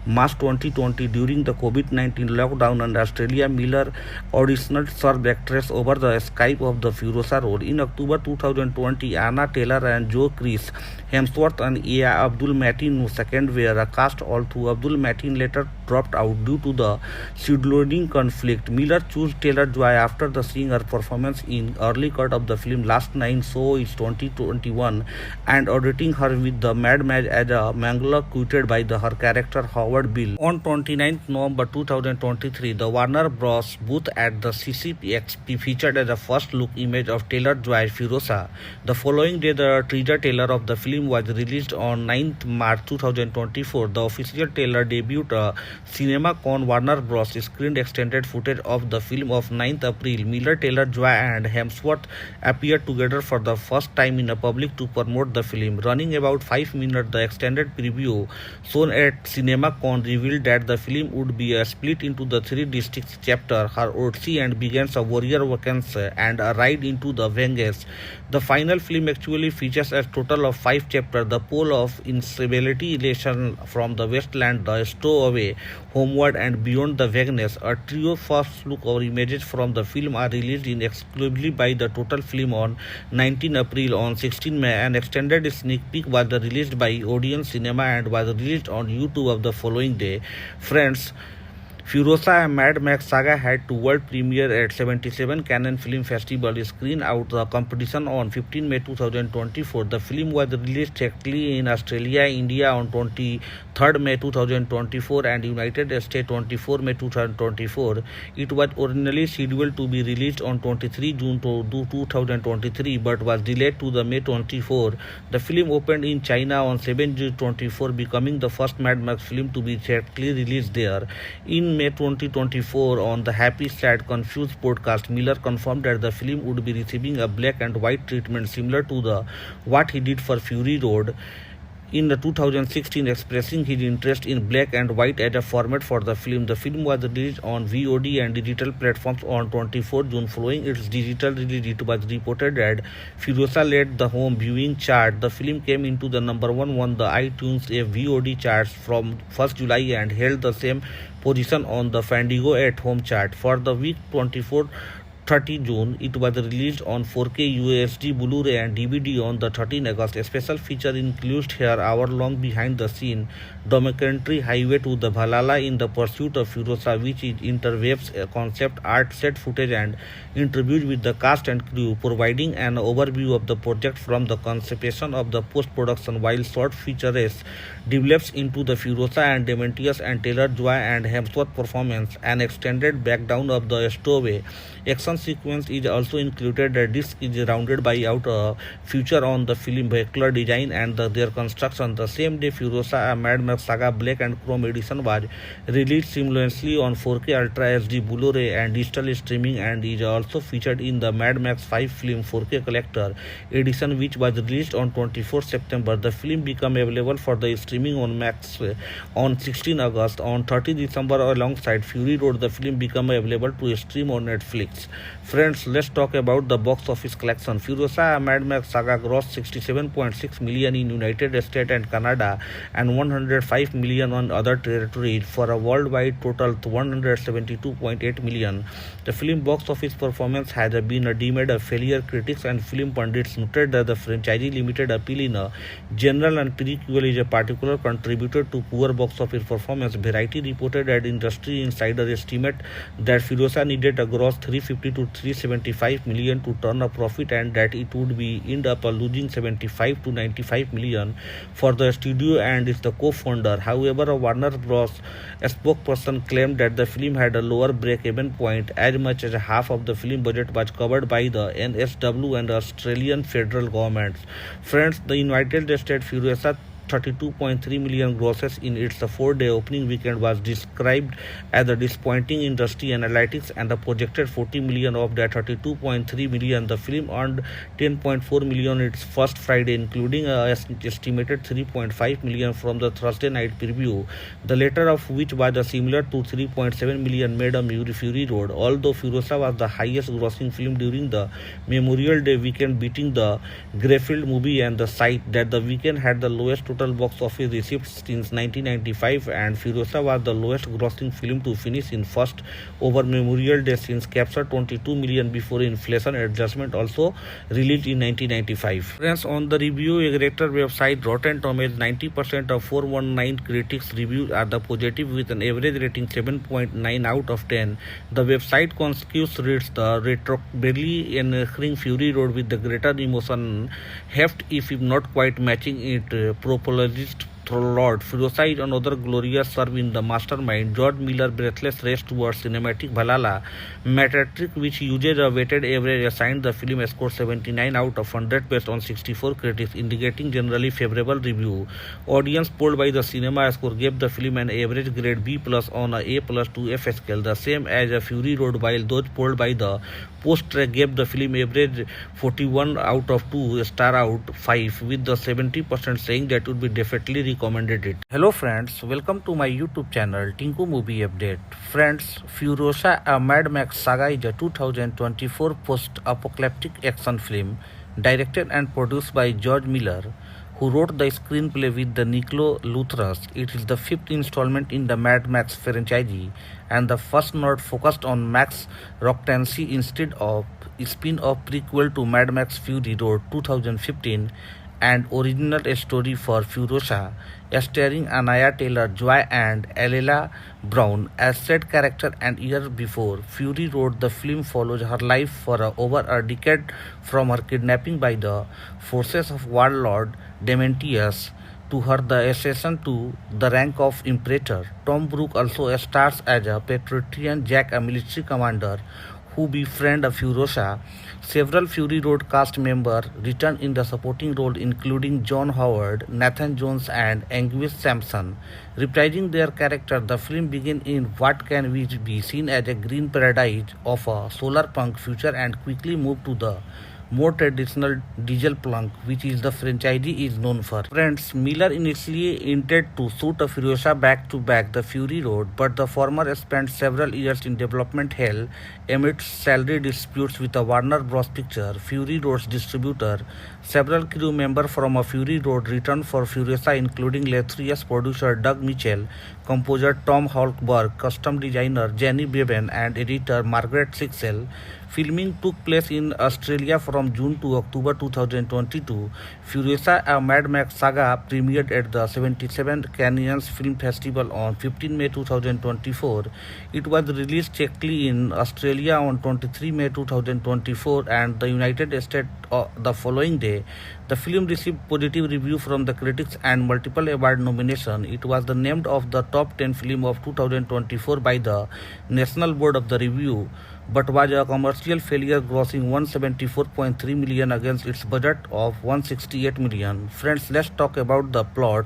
March 2020, during the COVID-19 lockdown in Australia, Miller auditioned served actress over the Skype of the Furiosa role. In October 2020, Anna Taylor and Joe Chris Hemsworth and Ea Abdul Mateen II were cast, although Abdul Mateen later dropped out due to the scheduling conflict. Miller chose Taylor-Joy after the seeing her performance in early cut of the film Last Nine So It's 2021 and auditing her with the Mad Max as a Mangler quoted by her character Howard Bill. On 29 November 2023, the Warner Bros. Booth at the CCXP featured as a first look image of Taylor-Joy Furiosa. The following day, the teaser trailer of the film was released on 9th March 2024. The official trailer debuted CinemaCon. Warner Bros. Screened extended footage of the film of 9th April. Miller, Taylor-Joy and Hemsworth appeared together for the first time in a public to promote the film. Running about 5 minutes, the extended preview shown at CinemaCon revealed that the film would be split into the 3 distinct chapters: her Odyssey and begins a warrior vacancy and a ride into the Vengeance. The final film actually features a total of 5 chapters: the pole of instability, elation from the wasteland, the stowaway, homeward and beyond the vagueness. A trio first look or images from the film are released in exclusively by the Total Film on 19 April. On 16 May, an extended sneak peek was released by Odeon Cinema and was released on YouTube of the following day. Friends, Furiosa, a Mad Max saga, had to world premiere at 77 Cannes Film Festival. Screen out the competition on 15 May 2024. The film was released directly in Australia, India on 23rd May 2024 and United States 24 May 2024. It was originally scheduled to be released on 23 June 2023 but was delayed to the May 24. The film opened in China on 7 June 24, becoming the first Mad Max film to be directly released there. In May 2024, on the Happy Sad Confused podcast, Miller confirmed that the film would be receiving a black and white treatment similar to what he did for Fury Road in 2016, expressing his interest in black and white as a format for the film. The film was released on VOD and digital platforms on 24 June. Following its digital release, it was reported that Furiosa led the home viewing chart. The film came into the number 1 on the iTunes VOD charts from 1st July and held the same position on the Fandango at home chart. For the week 30 June, it was released on 4K USD, Blu-ray and DVD on the 13 August. A special feature includes her hour-long behind-the-scene documentary Highway to the Valhalla in the Pursuit of Furiosa, which is interweaves concept art, set footage and interviews with the cast and crew, providing an overview of the project from the conception of the post-production, while short features develops into the Furiosa and Demetrius and Taylor-Joy and Hemsworth performance. An extended breakdown of the stowaway action sequence is also included. The disc is rounded by out a feature on the film vehicular design and their construction. The same day, Furiosa, a Mad Max saga Black and Chrome edition was released simultaneously on 4K Ultra HD Blu-ray and digital streaming and is also featured in the Mad Max 5 film 4K Collector edition, which was released on 24 September. The film became available for the streaming on Max on 16 August. On 30 December, alongside Fury Road, the film became available to stream on Netflix. Friends, let's talk about the box office collection. Furiosa: A Mad Max Saga grossed 67.6 million in United States and Canada and 105 million on other territories for a worldwide total of 172.8 million. The film box office performance has been deemed a failure. Critics and film pundits noted that the franchise limited appeal in a general and prequel is a particular contributor to poor box office performance. Variety reported that industry insider estimate that Furiosa needed a gross 350 to 375 million to turn a profit and that it would be end up losing 75 to 95 million for the studio and is the co-founder. However, a Warner Bros. Spokesperson claimed that the film had a lower break-even point. As much as half of the film budget was covered by the NSW and Australian federal governments. Friends, the United States Furiosa 32.3 million grosses in its 4-day opening weekend was described as a disappointing. Industry analytics and the projected 40 million of that 32.3 million. The film earned 10.4 million its first Friday, including a estimated 3.5 million from the Thursday night preview, the latter of which was similar to 3.7 million made on Fury Road. Although Furiosa was the highest grossing film during the Memorial Day weekend, beating the Greyfield movie and the site that the weekend had the lowest total box office receipts since 1995, and Furiosa was the lowest grossing film to finish in first over Memorial Day since captured 22 million before inflation adjustment, also released in 1995. Friends, on the review aggregator website Rotten Tomatoes, 90% of 419 critics reviews are the positive with an average rating 7.9 out of 10. The website consequently rates the retrobably enhancing Fury Road with the greater emotion heft, if not quite matching it propulsed Lord. Furiosa is another glorious serve in the mastermind George Miller breathless race towards cinematic Valhalla. Metacritic, which uses a weighted average, assigned the film a score 79 out of 100 based on 64 critics, indicating generally favorable review. Audience polled by the Cinema Score gave the film an average grade B+ on a A+2 F scale, the same as a Fury Road, while those polled by the Post-Track gave the film average 41 out of 2 star out 5, with the 70% saying that would be definitely recommended it. Hello friends, welcome to my YouTube channel Tinku Movie Update. Friends, Furiosa: A Mad Max Saga is a 2024 post-apocalyptic action film directed and produced by George Miller, who wrote the screenplay with the Nicolo Luthras. It is the fifth installment in the Mad Max franchise and the first not focused on Max Roctancy instead of spin-off prequel to Mad Max Fury Road 2015 and original story for Furiosa, starring Anaya Taylor-Joy and Alela Brown as said character. And year before Fury Road, the film follows her life for over a decade from her kidnapping by the forces of warlord Dementius to her the ascension to the rank of Imperator. Tom Brooke also stars as a Patrician Jack, a military commander who befriend Furiosa. Several Fury Road cast members return in the supporting role, including John Howard, Nathan Jones, and Anguish Sampson. Reprising their character, the film begins in what can be seen as a green paradise of a solar punk future and quickly move to the more traditional diesel plunk, which is the franchise is known for. Friends, Miller initially intended to shoot a Furiosa back to back the Fury Road, but the former spent several years in development hell amidst salary disputes with the Warner Bros. Picture, Fury Road's distributor. Several crew members from a Fury Road returned for Furiosa, including illustrious producer Doug Mitchell, composer Tom Holkberg, costume designer Jenny Bevan, and editor Margaret Sixel. Filming took place in Australia from June to October 2022. Furiosa: A Mad Max Saga premiered at the 77th Cannes Film Festival on 15 May 2024. It was released checkly in Australia on 23 May 2024 and the United States the following day. The film received positive reviews from the critics and multiple award nominations. It was named of the top 10 film of 2024 by the National Board of the Review, but was a commercial failure, grossing 174.3 million against its budget of 168 million. Friends, let's talk about the plot.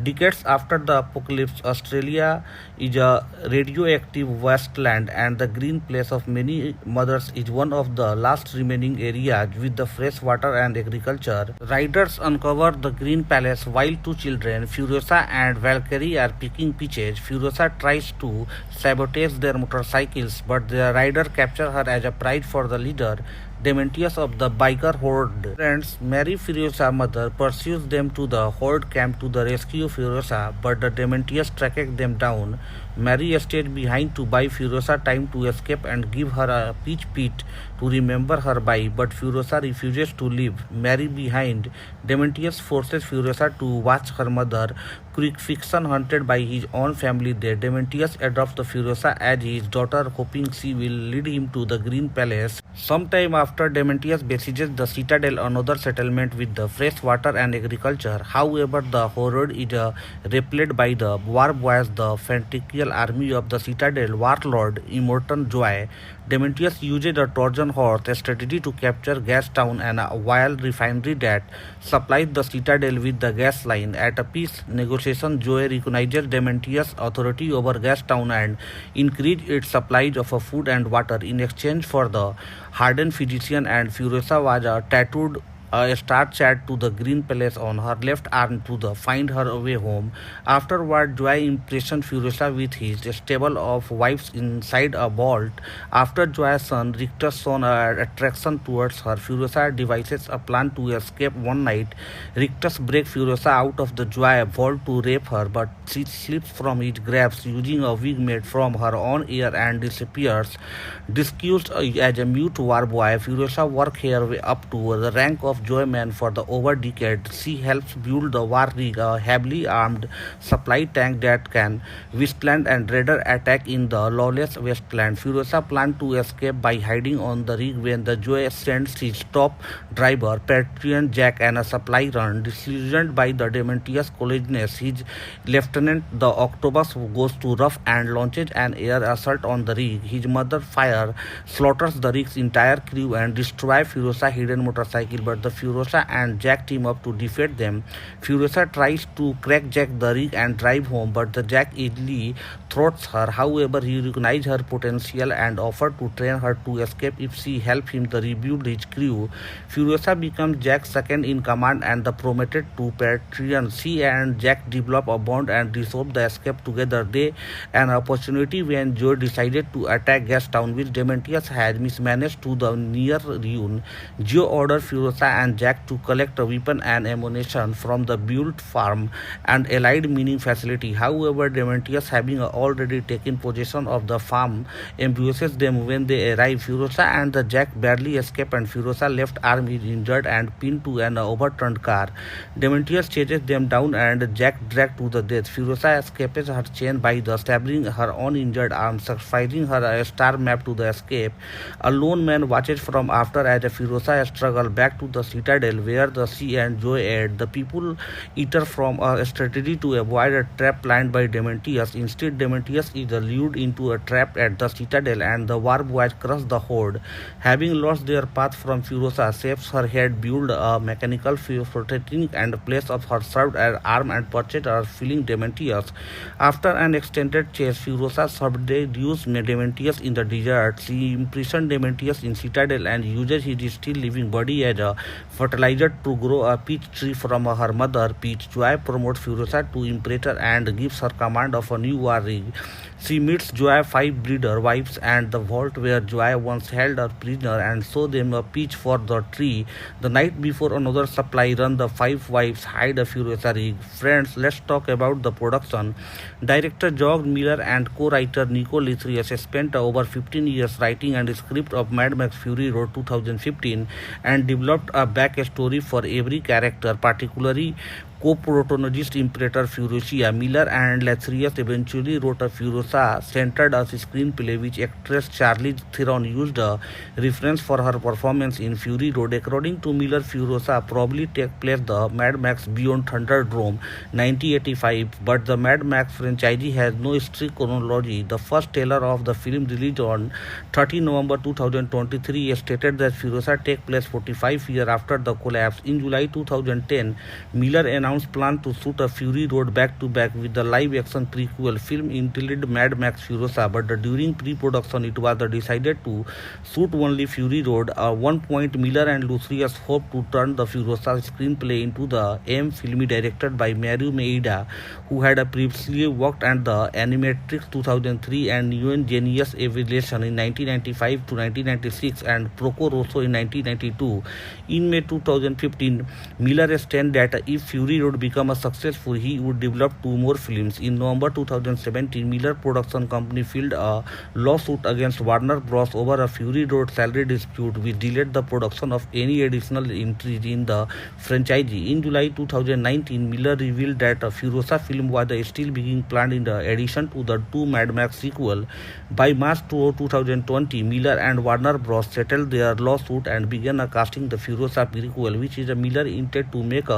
Decades after the apocalypse, Australia is a radioactive wasteland, and the green place of many mothers is one of the last remaining areas with the fresh water and agriculture. Riders uncover the Green Palace while two children, Furiosa and Valkyrie, are picking peaches. Furiosa tries to sabotage their motorcycles, but the rider captures her as a prize for the leader, Dementius of the biker horde. Friends, Mary Furiosa's mother pursues them to the horde camp to the rescue Furiosa, but the Dementius tracks them down. Mary stays behind to buy Furiosa time to escape and give her a peach pit to remember her by, but Furiosa refuses to leave Mary behind. Dementius forces Furiosa to watch her mother, crucifixion hunted by his own family there. Dementius adopts the Furiosa as his daughter, hoping she will lead him to the Green Palace. Sometime after, Dementius besieges the citadel, another settlement with the fresh water and agriculture. However, the horde is repelled by the war boys, the fanatical army of the citadel warlord Immortan Joy. Dementius uses a Trojan horse strategy to capture Gastown and a oil refinery that supplies the citadel with the gas line. At a peace negotiation, Joy recognizes Dementius' authority over Gastown and increases its supplies of food and water in exchange for the hardened physician, and Furiosa was tattooed a star chat to the Green Palace on her left arm to find her way home. Afterward, Joy impressions Furiosa with his stable of wives inside a vault. After Joy's son Rictus shown an attraction towards her, Furiosa devises a plan to escape one night. Rictus breaks Furiosa out of the Joy vault to rape her, but she slips from his grasp using a wig made from her own hair and disappears. Disguised as a mute war boy, Furiosa works her way up to the rank of Joyman for the over decade. She helps build the War Rig, a heavily armed supply tank that can withstand and raider attack in the lawless wasteland. Furiosa plans to escape by hiding on the rig when the Joy sends his top driver, Patriot Jack, and a supply run. Disillusioned by the Dementius collegeness, his lieutenant, the Octopus, goes to rough and launches an air assault on the rig. His mother fire slaughters the rig's entire crew and destroys Furiosa's hidden motorcycle, but the Furiosa and Jack team up to defeat them. Furiosa tries to crack Jack the rig and drive home, but the Jack easily thwarts her. However, he recognizes her potential and offers to train her to escape if she helps him to rebuild his crew. Furiosa becomes Jack's second in command and the promoted to Patreon. She and Jack develop a bond and resolve the escape together. They an opportunity when Joe decided to attack Gastown, which Dementius had mismanaged to the near ruin. Joe orders Furiosa and Jack to collect a weapon and ammunition from the built farm and allied mining facility. However, Dementius, having already taken possession of the farm, ambushes them when they arrive. Furiosa and the Jack barely escape, and Furiosa's left arm is injured and pinned to an overturned car. Dementius chases them down and Jack dragged to the death. Furiosa escapes her chain by stabbing her own injured arm, sacrificing her a star map to the escape. A lone man watches from after as Furiosa struggles back to the citadel where she and Joy aid. The people eater from a strategy to avoid a trap planned by Dementius. Instead, Dementius is lured into a trap at the citadel and the war boys crush the horde. Having lost their path from Furiosa, saves her head, build a mechanical protecting and place of her served arm and purchase her filling Dementius. After an extended chase, Furiosa subdues Dementius in the desert. She imprisons Dementius in citadel and uses his still living body as a fertilizer to grow a peach tree from her mother, Peach. Joy promotes Furiosa to Imperator and gives her command of a new war rig. She meets Joy's 5 breeder wives and the vault where Joy once held her prisoner and shows them a peach for the tree. The night before another supply run, the 5 wives hide a Furiosa rig. Friends, let's talk about the production. Director George Miller and co-writer Nico Litrius spent over 15 years writing and script of Mad Max Fury Road 2015 and developed a backstory for every character, particularly co-protagonist Imperator Furiosa. Miller and Litrius eventually wrote a Furiosa-centered screenplay which actress Charlize Theron used a reference for her performance in Fury Road. According to Miller, Furiosa probably take place the Mad Max Beyond Thunderdome 1985, but the Mad Max franchise has no strict chronology. The first trailer of the film released on 30 November 2023 stated that Furiosa take place 45 years after the collapse. In July 2010, Miller announced announced plan to shoot a Fury Road back-to-back with the live-action prequel film entitled Mad Max Furiosa, but during pre-production it was decided to shoot only Fury Road. At one point, Miller and Lucius hoped to turn the Furiosa screenplay into the M film directed by Mario Maeda, who had previously worked on the Animatrix 2003 and Neon Genesis Evolution in 1995 to 1996 and Porco Rosso in 1992. In May 2015, Miller stated that if Fury Road became successful, he would develop 2 more films. In November 2017, Miller Production Company filed a lawsuit against Warner Bros. Over a Fury Road salary dispute, which delayed the production of any additional entries in the franchise. In July 2019, Miller revealed that a Furiosa film was still being planned in addition to the 2 Mad Max sequel. By March 2020, Miller and Warner Bros. Settled their lawsuit and began casting the Furiosa prequel, which is Miller intended to make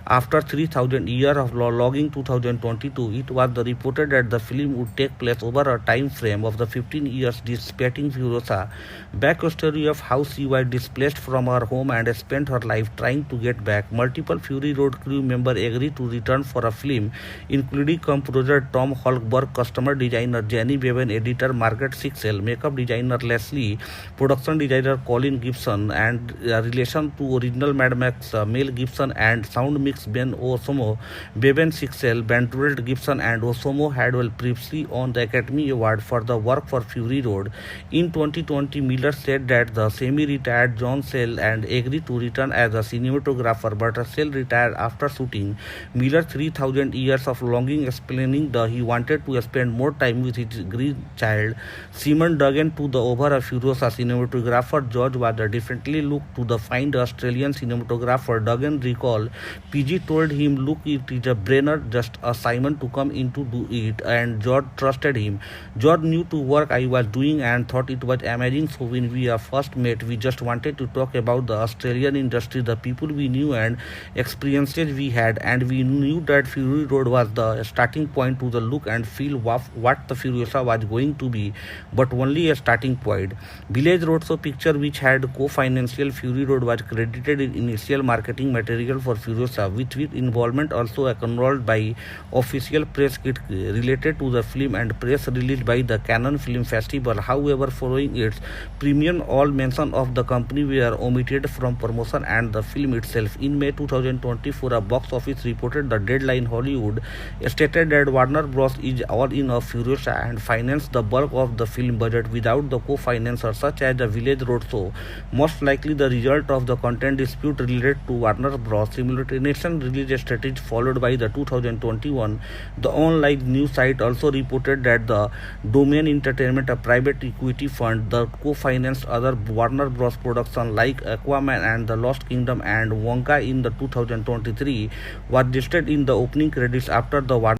after 3,000 years of logging 2022. It was reported that the film would take place over a time frame of the 15 years dissipating Furiosa. Backstory of how she was displaced from her home and spent her life trying to get back. Multiple Fury Road crew members agreed to return for a film, including composer Tom Holkberg, costumer designer Jenny Bevan, editor Margaret Sixel, makeup designer Leslie, production designer Colin Gibson, and relation to original Mad Max Mel Gibson, and sound mix Ben Osomo. Bevan, Sixel, Bentwold, Gibson, and Osomo had previously won the Academy Award for the work for Fury Road. In 2020, Miller said that the semi-retired John Sell and agreed to return as a cinematographer, but Sell retired after shooting Miller 3,000 years of longing, explaining that he wanted to spend more time with his grandchild. Simon Duggan to the over a Furiosa cinematographer George was differently looked to the find Australian cinematographer. Duggan recalled, PG told him, look, it is a brainer, just a Simon to come in to do it, and George trusted him. George knew to work I was doing and thought it was amazing, so when we first met, we just wanted to talk about the Australian industry, the people we knew and experiences we had, and we knew that Fury Road was the starting point to the look and feel what the Furiosa was going to be, but only a starting point. Village Roadshow Picture, which had co-financial Fury Road, was credited in initial marketing material for Furiosa, with involvement also acknowledged by official press kit related to the film and press released by the Cannes Film Festival. However, following its premiere, all mention of the company were omitted from promotion and the film itself. In May 2024, a box office reported the Deadline Hollywood stated that Warner Bros. Is all in of Furiosa and financed the bulk of the film budget without the co-financers such as the Village Roadshow, most likely the result of the content dispute related to Warner Bros. Simultaneous release strategy followed by the 2021. The online news site also reported that the Domain Entertainment, a private equity fund, the co-financed other Warner Bros. Productions like Aquaman and the Lost Kingdom and Wonka in the 2023, was listed in the opening credits after the Warner